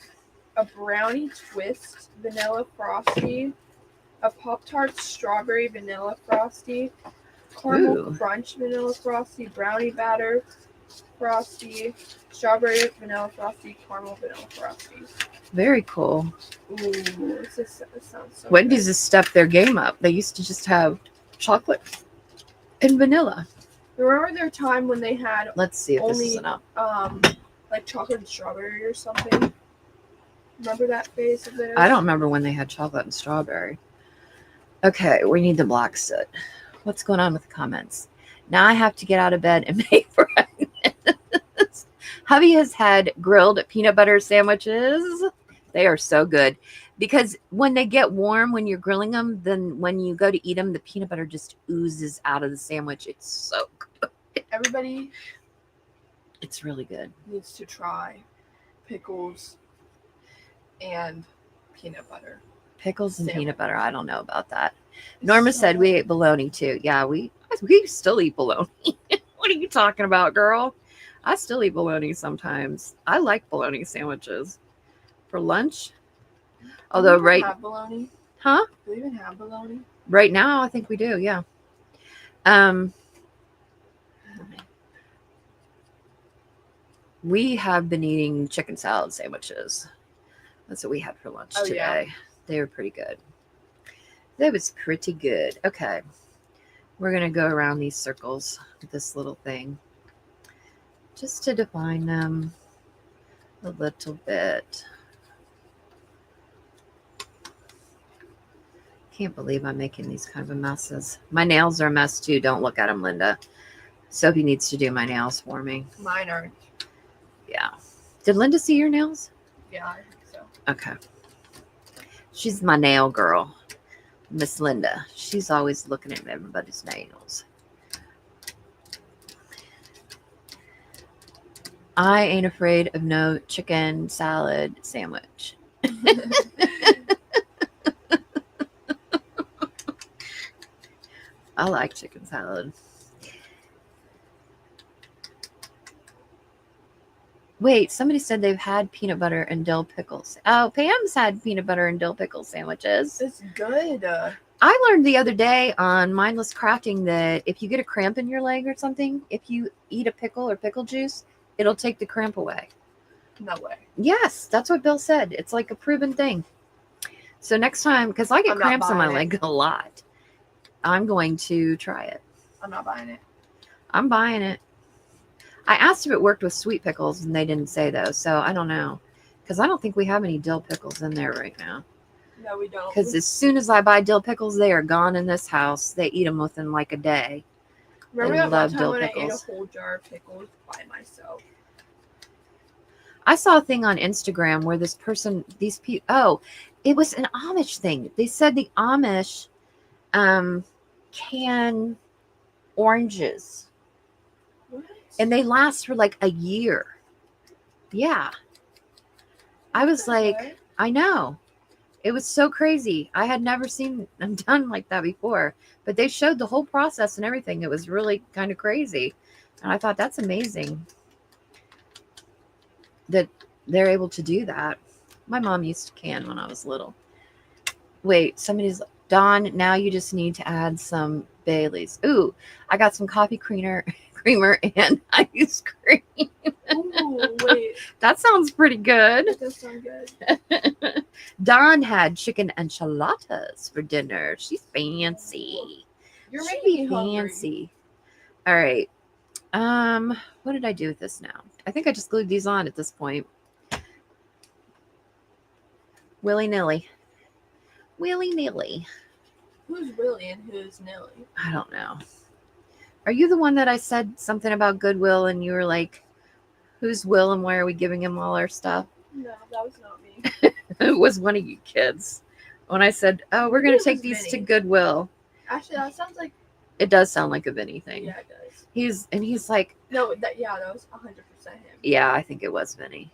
Speaker 2: a brownie twist, vanilla frosty, a Pop-Tart strawberry vanilla frosty, caramel crunch vanilla frosty, brownie batter frosty, strawberry vanilla frosty, caramel vanilla frosty.
Speaker 1: Very cool.
Speaker 2: Ooh, this sounds so
Speaker 1: Wendy's has stepped their game up. They used to just have chocolate and vanilla.
Speaker 2: Remember their time when they had
Speaker 1: Let's see if this is enough.
Speaker 2: Like chocolate and strawberry or something? Remember that phase of theirs?
Speaker 1: I don't remember when they had chocolate and strawberry. Okay, we need the block soot. What's going on with the comments? Now I have to get out of bed and make breakfast. Hubby has had grilled peanut butter sandwiches. They are so good. Because when they get warm, when you're grilling them, then when you go to eat them, the peanut butter just oozes out of the sandwich. It's so good.
Speaker 2: Everybody
Speaker 1: It's really good.
Speaker 2: needs to try pickles and peanut butter.
Speaker 1: Pickles and
Speaker 2: Sandwich.
Speaker 1: peanut butter. I don't know about that. Norma said we ate bologna too. Yeah, we still eat bologna. What are you talking about, girl? I still eat bologna sometimes. I like bologna sandwiches. For lunch. Although
Speaker 2: Do they even have bologna?
Speaker 1: Huh?
Speaker 2: Do they even have bologna?
Speaker 1: Right now, I think we do, yeah. We have been eating chicken salad sandwiches. That's what we had for lunch today. Yeah. They were pretty good. That was pretty good. Okay. We're going to go around these circles with this little thing just to define them a little bit. Can't believe I'm making these kind of messes. My nails are a mess too. Don't look at them, Linda. Sophie needs to do my nails for me.
Speaker 2: Mine aren't.
Speaker 1: Yeah. Did Linda see your nails?
Speaker 2: Yeah, I think so.
Speaker 1: Okay. She's my nail girl, Miss Linda. She's always looking at everybody's nails. I ain't afraid of no chicken salad sandwich. I like chicken salad. Wait, somebody said they've had peanut butter and dill pickles. Oh, Pam's had peanut butter and dill pickle sandwiches.
Speaker 2: It's good.
Speaker 1: I learned the other day on Mindless Crafting that if you get a cramp in your leg or something, if you eat a pickle or pickle juice, it'll take the cramp away.
Speaker 2: No way.
Speaker 1: Yes, that's what Bill said. It's like a proven thing. So next time, because I get
Speaker 2: I'm not
Speaker 1: cramps in my
Speaker 2: buying
Speaker 1: leg a lot, I'm going to try it.
Speaker 2: I'm not buying it.
Speaker 1: I'm buying it. I asked if it worked with sweet pickles, and they didn't say though, so I don't know. Because I don't think we have any dill pickles in there right now.
Speaker 2: No, we don't.
Speaker 1: Because as soon as I buy dill pickles, they are gone in this house. They eat them within like a day.
Speaker 2: Remember
Speaker 1: I
Speaker 2: that one
Speaker 1: love
Speaker 2: time
Speaker 1: dill
Speaker 2: when I ate a
Speaker 1: pickles.
Speaker 2: whole jar of pickles by myself?
Speaker 1: I saw a thing on Instagram where this person, these people, oh, it was an Amish thing. They said the Amish can oranges
Speaker 2: What?
Speaker 1: and they last for like a year. Yeah. I was like,
Speaker 2: Okay.
Speaker 1: I know. It was so crazy. I had never seen them done like that before, but they showed the whole process and everything. It was really kind of crazy. And I thought that's amazing that they're able to do that. My mom used to can when I was little. Wait, somebody's Dawn, now you just need to add some Baileys. Ooh, I got some coffee creamer and ice cream.
Speaker 2: Ooh, wait.
Speaker 1: That sounds pretty good.
Speaker 2: That does sound good.
Speaker 1: Dawn had chicken enchiladas for dinner. She's fancy.
Speaker 2: You're
Speaker 1: She'd
Speaker 2: making
Speaker 1: be
Speaker 2: me hungry.
Speaker 1: fancy. All right. What did I do with this now? I think I just glued these on at this point. Willy-nilly. Willy-nilly.
Speaker 2: Who's Willie and who's Nilly?
Speaker 1: I don't know. Are you the one that I said something about Goodwill and you were like, who's Will and why are we giving him all our stuff?
Speaker 2: No, that was not me.
Speaker 1: It was one of you kids. When I said, oh, we're going to take these to Goodwill.
Speaker 2: Actually, that sounds like.
Speaker 1: It does sound like a Vinny thing.
Speaker 2: Yeah, it does.
Speaker 1: He's like,
Speaker 2: No, that was 100% him.
Speaker 1: yeah, I think it was Vinny.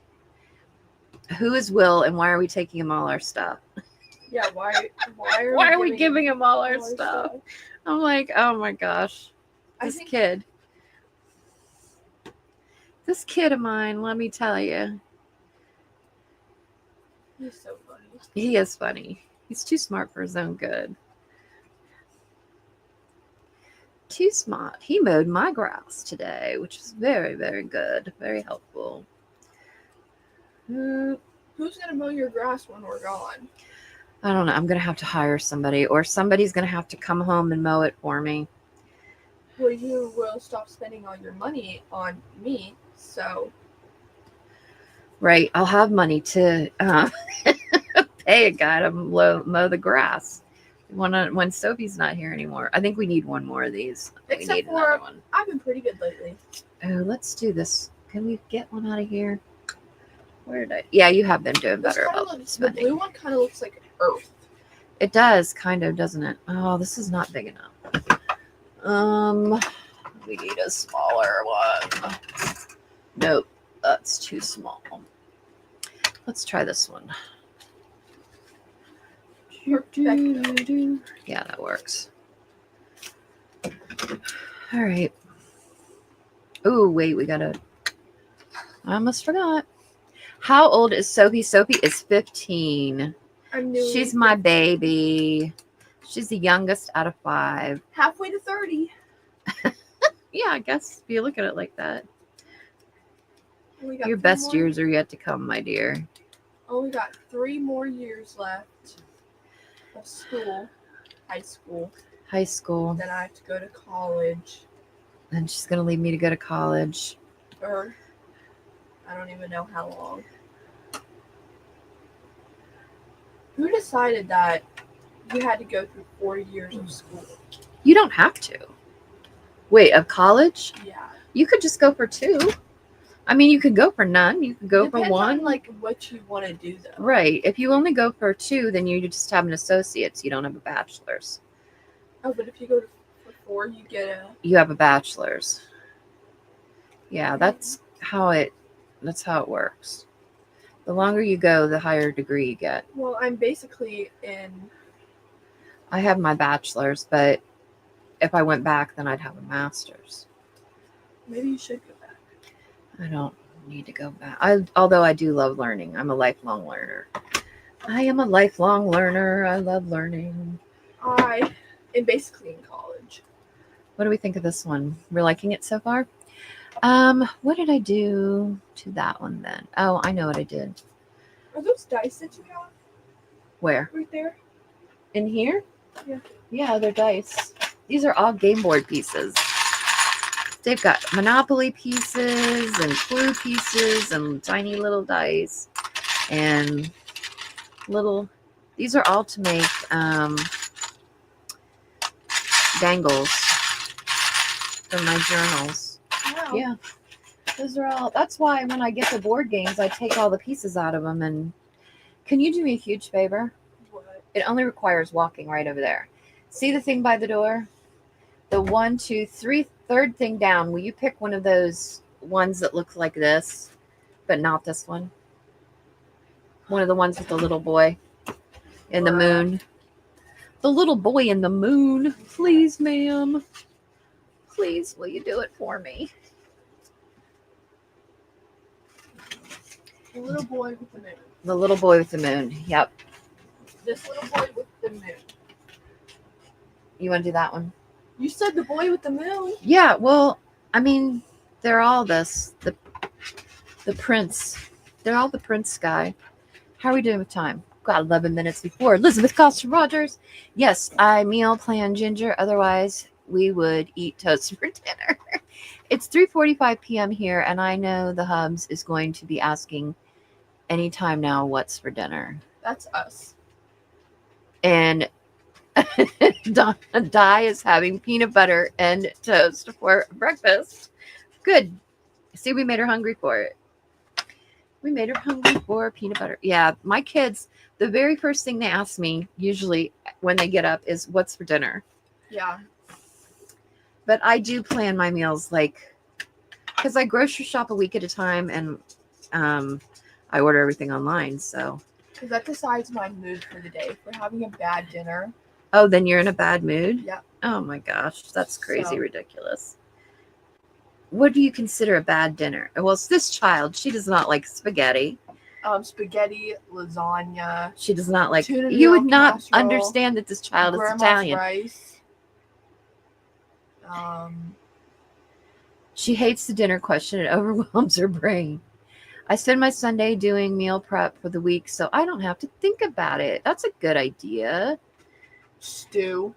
Speaker 1: Who is Will and why are we taking him all our stuff?
Speaker 2: Yeah, why
Speaker 1: Why are we giving him all our stuff? I'm like, oh my gosh. This kid of mine, let me tell you.
Speaker 2: He's so funny.
Speaker 1: He is funny. He's too smart for his own good. Too smart. He mowed my grass today, which is very, very good. Very helpful.
Speaker 2: Who's going to mow your grass when we're gone?
Speaker 1: I don't know. I'm going to have to hire somebody, or somebody's going to have to come home and mow it for me.
Speaker 2: Well, you will stop spending all your money on me, so.
Speaker 1: Right. I'll have money to pay a guy to mow the grass when Sophie's not here anymore. I think we need one more of these.
Speaker 2: Except
Speaker 1: we need
Speaker 2: for,
Speaker 1: another one.
Speaker 2: I've been pretty good lately.
Speaker 1: Oh, let's do this. Can we get one out of here? Where did I? Yeah, you have been doing better about
Speaker 2: The
Speaker 1: spending.
Speaker 2: blue one kind of looks like earth.
Speaker 1: It does, kind of, doesn't it? Oh, this is not big enough. We need a smaller one. Nope, that's too small. Let's try this one. Yeah, that works. All right. Oh, wait, I almost forgot. How old is Sophie? Sophie is 15. She's my baby. She's the youngest out of 5.
Speaker 2: Halfway to 30.
Speaker 1: Yeah, I guess if you look at it like that. Your
Speaker 2: 3
Speaker 1: best
Speaker 2: more.
Speaker 1: years are yet to come, my dear.
Speaker 2: Oh, we got 3 more years left of school, high school.
Speaker 1: High school.
Speaker 2: Then I have to go to college.
Speaker 1: And she's going to leave me to go to college.
Speaker 2: Or I don't even know how long. Who decided that you had to go through 4 years of school?
Speaker 1: You don't have to. Wait, of college?
Speaker 2: Yeah.
Speaker 1: You could just go for 2. I mean, you could go for none. You could go
Speaker 2: Depends
Speaker 1: for 1.
Speaker 2: on, like, what you want to do, though.
Speaker 1: Right. If you only go for 2, then you just have an associate's. You don't have a bachelor's.
Speaker 2: Oh, but if you go for 4, you get
Speaker 1: You have a bachelor's. Yeah, that's how it works. The longer you go, the higher degree you get.
Speaker 2: Well, I'm basically in.
Speaker 1: I have my bachelor's, but if I went back, then I'd have a master's.
Speaker 2: Maybe you should go back.
Speaker 1: I don't need to go back. Although I do love learning. I'm a lifelong learner. I am a lifelong learner. I love learning.
Speaker 2: I am basically in college.
Speaker 1: What do we think of this one? We're liking it so far? What did I do to that one then? Oh, I know what I did.
Speaker 2: Are those dice that you have
Speaker 1: Where?
Speaker 2: right there?
Speaker 1: In here?
Speaker 2: Yeah.
Speaker 1: Yeah, they're dice. These are all game board pieces. They've got Monopoly pieces and Clue pieces and tiny little dice and little. These are all to make dangles from my journals.
Speaker 2: Wow.
Speaker 1: Yeah, those are all. That's why when I get the board games, I take all the pieces out of them. And can you do me a huge favor?
Speaker 2: What?
Speaker 1: It only requires walking right over there. See the thing by the door? The 1, 2, 3, third thing down. Will you pick one of those ones that look like this, but not this one? One of the ones with the little boy in the moon. The little boy in the moon. Please, ma'am. Please, will you do it for me?
Speaker 2: The little boy with the moon.
Speaker 1: The little boy with the moon. Yep.
Speaker 2: This little boy with the moon.
Speaker 1: You want to do that one?
Speaker 2: You said the boy with the moon.
Speaker 1: Yeah, well, I mean, they're all this. The prince. They're all the prince guy. How are we doing with time? Got 11 minutes before Elizabeth Costa Rogers. Yes, I meal plan Ginger. Otherwise, we would eat toast for dinner. It's 3:45 p.m. here, and I know the Hubs is going to be asking anytime now what's for dinner.
Speaker 2: That's us.
Speaker 1: And Di is having peanut butter and toast for breakfast. Good. See, we made her hungry for it. We made her hungry for peanut butter. Yeah, my kids, the very first thing they ask me, usually when they get up, is what's for dinner.
Speaker 2: Yeah.
Speaker 1: But I do plan my meals because I grocery shop a week at a time, and I order everything online. So.
Speaker 2: Because that decides my mood for the day. If we're having a bad dinner.
Speaker 1: Oh, then you're in a bad mood?
Speaker 2: Yeah.
Speaker 1: Oh my gosh, that's crazy,
Speaker 2: So.
Speaker 1: ridiculous. What do you consider a bad dinner? Well, it's this child. She does not like spaghetti.
Speaker 2: Spaghetti, lasagna.
Speaker 1: She does not like.
Speaker 2: Tuna
Speaker 1: You would
Speaker 2: meal
Speaker 1: not
Speaker 2: casserole,
Speaker 1: understand that this child is
Speaker 2: grandma's
Speaker 1: Italian.
Speaker 2: rice.
Speaker 1: She hates the dinner question. It overwhelms her brain. I spend my Sunday doing meal prep for the week, so I don't have to think about it. That's a good idea.
Speaker 2: Stew.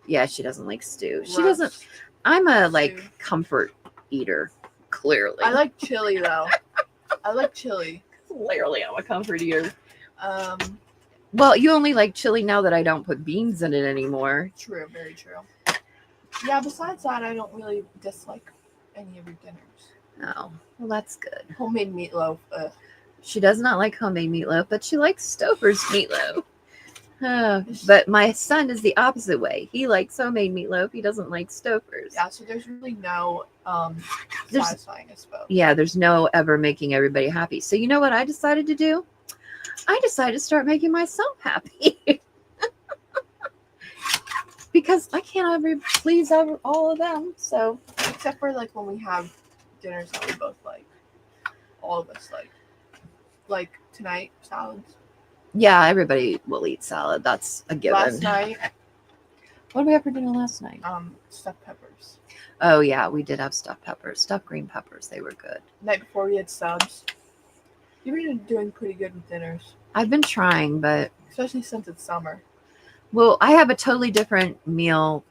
Speaker 1: Yeah, she doesn't like stew.
Speaker 2: Roast.
Speaker 1: She doesn't. I'm a
Speaker 2: Stew.
Speaker 1: comfort eater. Clearly,
Speaker 2: I like chili though. I like chili.
Speaker 1: Clearly, I'm a comfort eater.
Speaker 2: Um.
Speaker 1: Well, you only like chili now that I don't put beans in it anymore.
Speaker 2: True. Very true. Yeah. Besides that, I don't really dislike any of your dinners.
Speaker 1: Oh, well, that's good.
Speaker 2: Homemade meatloaf. Ugh.
Speaker 1: She does not like homemade meatloaf, but she likes Stouffer's meatloaf. But my son is the opposite way. He likes homemade meatloaf. He doesn't like Stouffer's.
Speaker 2: Yeah, so there's really no satisfying, I suppose.
Speaker 1: Yeah, there's no ever making everybody happy. So you know what I decided to do? I decided to start making myself happy. Because I can't ever please all of them. So
Speaker 2: Except for like when we have dinners that we both like. All of us like. Like tonight, salads.
Speaker 1: yeah, everybody will eat salad. That's a given.
Speaker 2: Last night,
Speaker 1: What did we have for dinner last night?
Speaker 2: stuffed peppers.
Speaker 1: Oh yeah, we did have stuffed peppers, stuffed green peppers. They were good.
Speaker 2: Night before we had subs. You've been doing pretty good with dinners.
Speaker 1: I've been trying, but
Speaker 2: Especially since it's summer.
Speaker 1: well, I have a totally different meals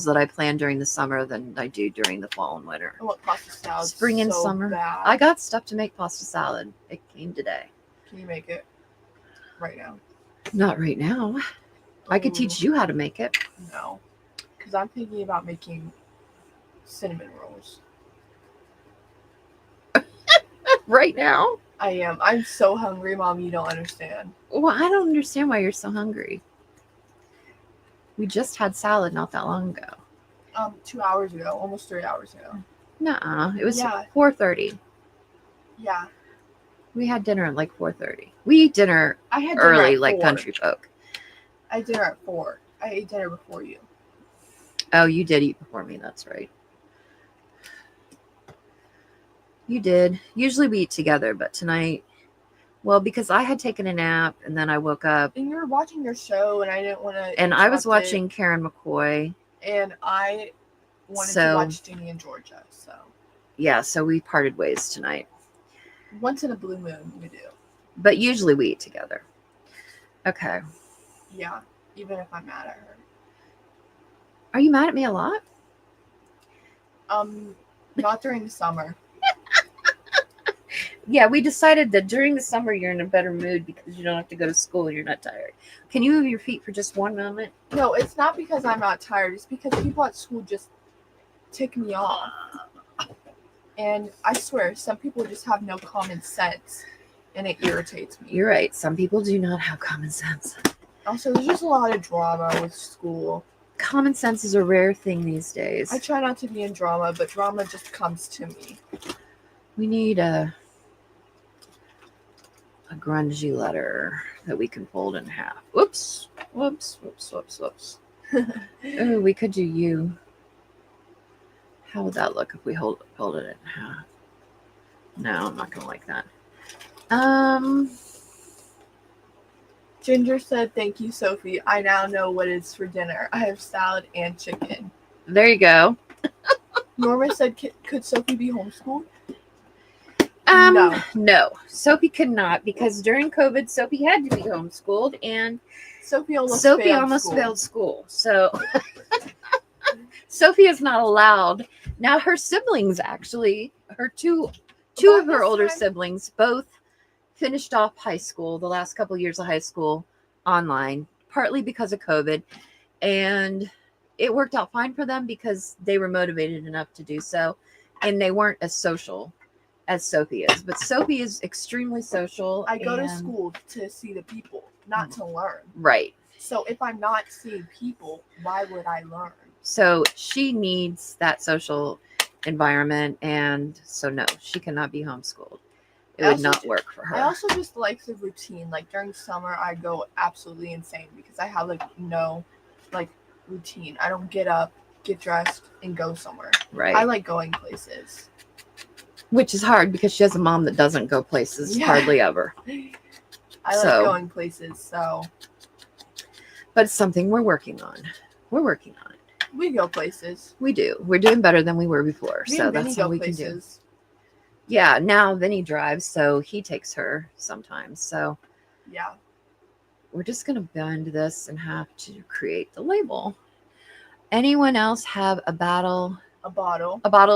Speaker 1: that I plan during the summer than I do during the fall and winter.
Speaker 2: I want pasta salad.
Speaker 1: Spring and
Speaker 2: so
Speaker 1: summer.
Speaker 2: Bad.
Speaker 1: I got stuff to make pasta salad. It came today.
Speaker 2: Can you make it right now?
Speaker 1: Not right now. I could teach you how to make it.
Speaker 2: No. Because I'm thinking about making cinnamon rolls.
Speaker 1: Right now?
Speaker 2: I am. I'm so hungry, Mom. You don't understand.
Speaker 1: Well, I don't understand why you're so hungry. We just had salad not that long ago.
Speaker 2: 2 hours ago. Almost 3 hours ago.
Speaker 1: Nuh-uh. It was
Speaker 2: Yeah.
Speaker 1: 4:30.
Speaker 2: Yeah.
Speaker 1: We had dinner at like 4:30. We eat dinner
Speaker 2: I had dinner
Speaker 1: early
Speaker 2: at
Speaker 1: like
Speaker 2: 4.
Speaker 1: country folk.
Speaker 2: I had dinner at 4. I ate dinner before you.
Speaker 1: Oh, you did eat before me. That's right. You did. Usually we eat together, but tonight, well, because I had taken a nap and then I woke up
Speaker 2: And you were watching your show, and I didn't want to.
Speaker 1: and I was watching Karen McCoy.
Speaker 2: And I wanted to
Speaker 1: So-
Speaker 2: watch Ginny and Georgia. So
Speaker 1: Yeah, so we parted ways tonight.
Speaker 2: once in a blue moon, we do.
Speaker 1: But usually we eat together. Okay.
Speaker 2: Yeah, even if I'm mad at her.
Speaker 1: Are you mad at me a lot?
Speaker 2: Not during the summer.
Speaker 1: Yeah, we decided that during the summer you're in a better mood because you don't have to go to school and you're not tired. Can you move your feet for just one moment?
Speaker 2: No, it's not because I'm not tired. It's because people at school just tick me off. And I swear, some people just have no common sense, and it irritates me.
Speaker 1: You're right. Some people do not have common sense.
Speaker 2: Also, there's just a lot of drama with school.
Speaker 1: Common sense is a rare thing these days.
Speaker 2: I try not to be in drama, but drama just comes to me.
Speaker 1: We need a grungy letter that we can fold in half. Whoops. Whoops. Whoops. Whoops. Whoops. Oh, we could do you. How would that look if we fold it in half? No, I'm not gonna like that.
Speaker 2: Ginger said, "Thank you, Sophie. I now know what is for dinner. I have salad and chicken."
Speaker 1: There you go.
Speaker 2: Norma said, "Could Sophie be homeschooled?"
Speaker 1: No. Sophie could not because during COVID, Sophie had to be homeschooled, and
Speaker 2: Sophie almost
Speaker 1: failed school. So Sophie is not allowed. Now her siblings, actually, her two of her older siblings, both finished off high school, the last couple years of high school online, partly because of COVID, and it worked out fine for them because they were motivated enough to do so, and they weren't as social as Sophie is. But Sophie is extremely social.
Speaker 2: I go to school to see the people, not to learn.
Speaker 1: Right.
Speaker 2: So if I'm not seeing people, why would I learn?
Speaker 1: So she needs that social environment, and so no, she cannot be homeschooled. It would not work for her.
Speaker 2: I also just like the routine. Like during summer, I go absolutely insane because I have no routine. I don't get up, get dressed, and go somewhere.
Speaker 1: Right.
Speaker 2: I like going places.
Speaker 1: Which is hard because she has a mom that doesn't go places hardly ever.
Speaker 2: I like going places, so.
Speaker 1: But it's something we're working on. We're working on it.
Speaker 2: We go places.
Speaker 1: We do. We're doing better than we were before.
Speaker 2: Me
Speaker 1: so
Speaker 2: and
Speaker 1: that's
Speaker 2: Vinny
Speaker 1: all we can do. Yeah, now Vinny drives, so he takes her sometimes. So
Speaker 2: yeah.
Speaker 1: We're just going to bend this and have to create the label. Anyone else have a bottle of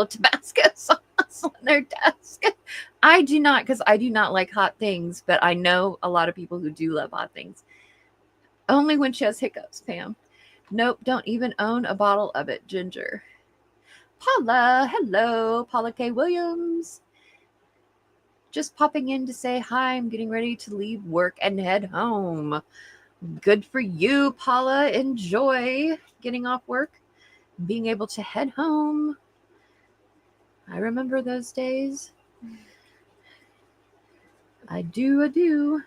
Speaker 1: Tabasco sauce on their desk? I do not, because I do not like hot things, but I know a lot of people who do love hot things. Only when she has hiccups, Pam. Nope, don't even own a bottle of it, Ginger. Paula, hello, Paula K. Williams. Just popping in to say hi. I'm getting ready to leave work and head home. Good for you, Paula. Enjoy getting off work, being able to head home. I remember those days. I do.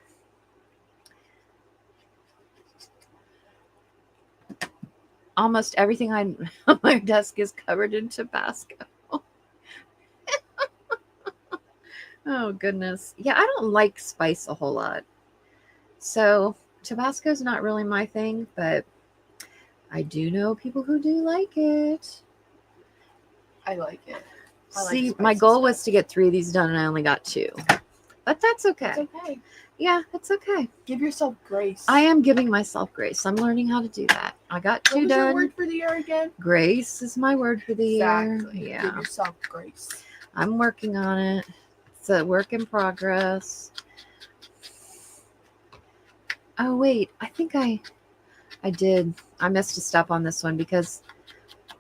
Speaker 1: Almost everything on my desk is covered in Tabasco. Oh, goodness. Yeah, I don't like spice a whole lot. So Tabasco's not really my thing, but I do know people who do like it.
Speaker 2: I like it.
Speaker 1: See, my goal was to get 3 of these done, and I only got 2. But that's okay.
Speaker 2: It's okay.
Speaker 1: Yeah, it's okay.
Speaker 2: Give yourself grace.
Speaker 1: I am giving myself grace. I'm learning how to do that. I got 2 done. What was
Speaker 2: your word for the year again?
Speaker 1: Grace is my word for the year.
Speaker 2: Exactly.
Speaker 1: Yeah.
Speaker 2: Give yourself grace.
Speaker 1: I'm working on it. It's a work in progress. Oh, wait. I think I did. I missed a step on this one because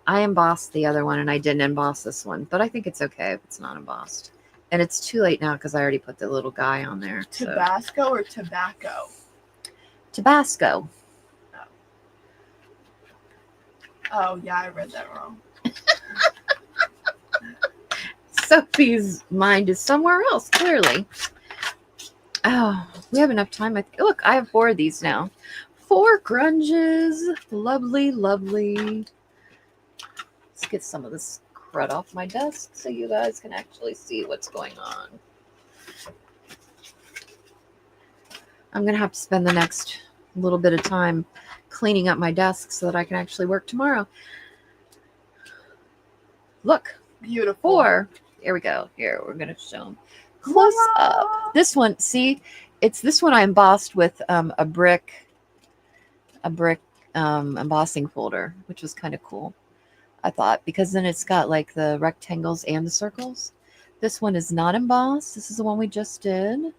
Speaker 1: I embossed the other one and I didn't emboss this one. But I think it's okay if it's not embossed. And it's too late now because I already put the little guy on there.
Speaker 2: Tabasco or tobacco?
Speaker 1: Tabasco.
Speaker 2: Oh, yeah, I read that wrong.
Speaker 1: Sophie's mind is somewhere else, clearly. Oh, we have enough time. Look, I have 4 of these now. 4 grunges. Lovely, lovely. Let's get some of this crud off my desk so you guys can actually see what's going on. I'm going to have to spend the next little bit of time cleaning up my desk so that I can actually work tomorrow. Look.
Speaker 2: Beautiful.
Speaker 1: 4. Here we go. Here, we're going to show them close up. This one, see, it's this one I embossed with a brick embossing folder, which was kind of cool, I thought, because then it's got like the rectangles and the circles. This one is not embossed. This is the one we just did.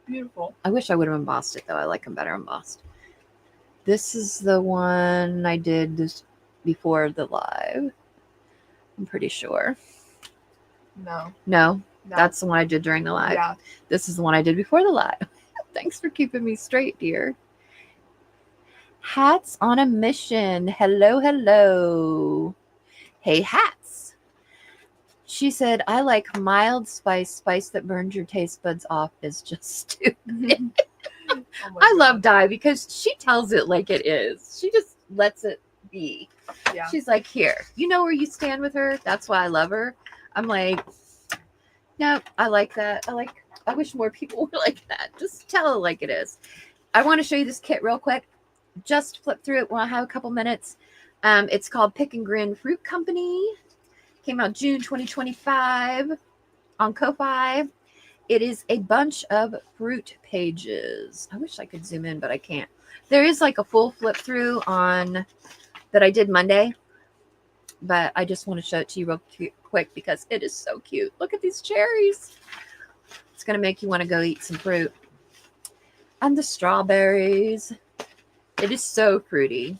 Speaker 2: Beautiful.
Speaker 1: I wish I would have embossed it, though. I like them better embossed. This is the one I did this before the live. I'm pretty sure. No, that's the one I did during the live.
Speaker 2: Yeah.
Speaker 1: This is the one I did before the live. Thanks for keeping me straight, dear. Hats on a mission. Hello, hello. Hey, Hats. She said, I like mild spice. Spice that burns your taste buds off is just stupid. I love Di because she tells it like it is. She just lets it be.
Speaker 2: Yeah.
Speaker 1: She's like, here, you know where you stand with her? That's why I love her. I'm like, no, I like that. I wish more people were like that. Just tell it like it is. I want to show you this kit real quick. Just flip through it when I have a couple minutes. It's called Pick and Grin Fruit Company. Came out June 2025 on Ko-Fi. It is a bunch of fruit pages. I wish I could zoom in, but I can't. There is like a full flip through on that I did Monday, but I just want to show it to you real quick because it is so cute. Look at these cherries. It's going to make you want to go eat some fruit. And the strawberries. It is so fruity.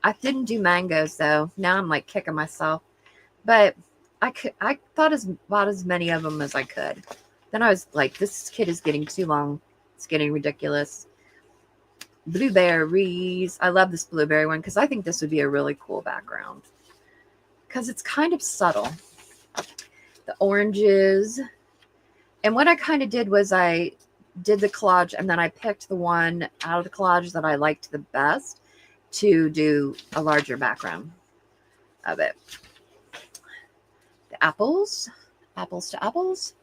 Speaker 1: I didn't do mangoes though. Now I'm like kicking myself. But I thought about as many of them as I could. Then I was like, this kit is getting too long. It's getting ridiculous. Blueberries. I love this blueberry one because I think this would be a really cool background. Because it's kind of subtle. The oranges. And what I kind of did was I did the collage and then I picked the one out of the collage that I liked the best to do a larger background of it. The apples to apples.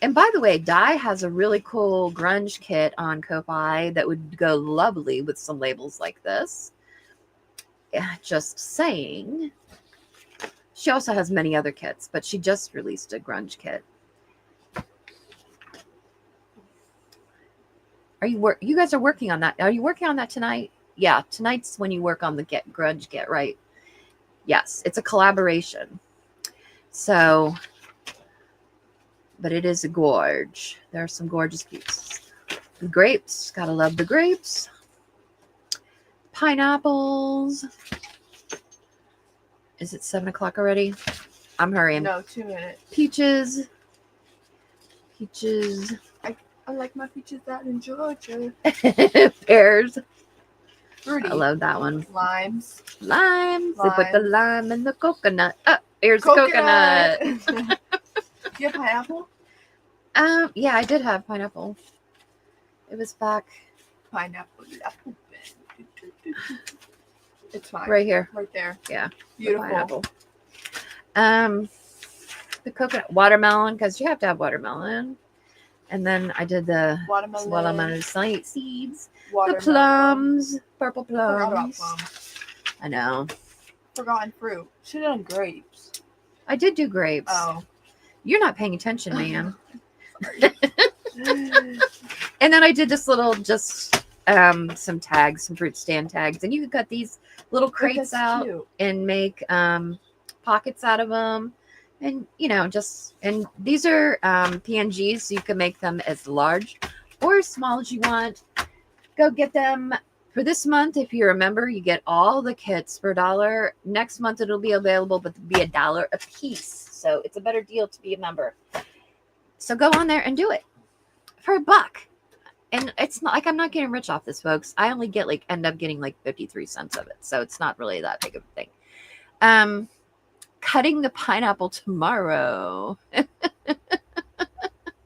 Speaker 1: And by the way, Di has a really cool grunge kit on Ko-Fi that would go lovely with some labels like this. Yeah, just saying. She also has many other kits, but she just released a grunge kit. You guys are working on that. Are you working on that tonight? Yeah, tonight's when you work on the grunge kit, right? Yes, it's a collaboration. So, but it is a gorge. There are some gorgeous pieces. The grapes, gotta love the grapes. Pineapples. Is it 7 o'clock already? I'm hurrying.
Speaker 2: No, 2 minutes.
Speaker 1: Peaches.
Speaker 2: I like my peaches out in Georgia.
Speaker 1: Pears.
Speaker 2: Fruity.
Speaker 1: I love that one.
Speaker 2: Limes.
Speaker 1: They put the lime in the coconut. Oh, here's the coconut.
Speaker 2: Do you have pineapple?
Speaker 1: Yeah, I did have pineapple. It was back
Speaker 2: Pineapple. It's fine.
Speaker 1: right here.
Speaker 2: Right there.
Speaker 1: Yeah.
Speaker 2: Beautiful.
Speaker 1: The pineapple. The coconut, watermelon, because you have to have watermelon. And then I did the watermelon seeds. The plums, purple plums.
Speaker 2: Forgot about plums.
Speaker 1: I know.
Speaker 2: Forgotten fruit. Should have done grapes.
Speaker 1: I did do grapes.
Speaker 2: Oh.
Speaker 1: You're not paying attention, man. And then I did this little, just some tags, some fruit stand tags. And you could cut these little crates out and make pockets out of them. And, you know, and these are PNGs, so you can make them as large or as small as you want. Go get them for this month. If you remember, you get all the kits for $1. Next month, it'll be available, but it'll be $1 a piece. So it's a better deal to be a member. So go on there and do it for $1. And it's not like I'm not getting rich off this, folks. I only get end up getting 53 cents of it. So it's not really that big of a thing. Cutting the pineapple tomorrow.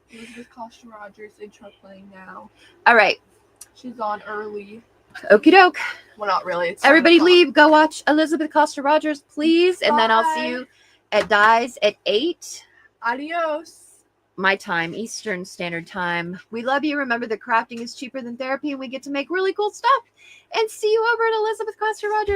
Speaker 2: Elizabeth Costa Rogers intro playing now.
Speaker 1: All right.
Speaker 2: She's on early.
Speaker 1: Okie doke.
Speaker 2: Well, not really. It's
Speaker 1: Everybody
Speaker 2: 7 o'clock.
Speaker 1: leave. Go watch Elizabeth Costa Rogers, please. And then I'll see you It dies at 8
Speaker 2: Adios.
Speaker 1: my time, Eastern Standard Time. We love you. Remember that crafting is cheaper than therapy, and we get to make really cool stuff. And see you over at Elizabeth Costa Rogers.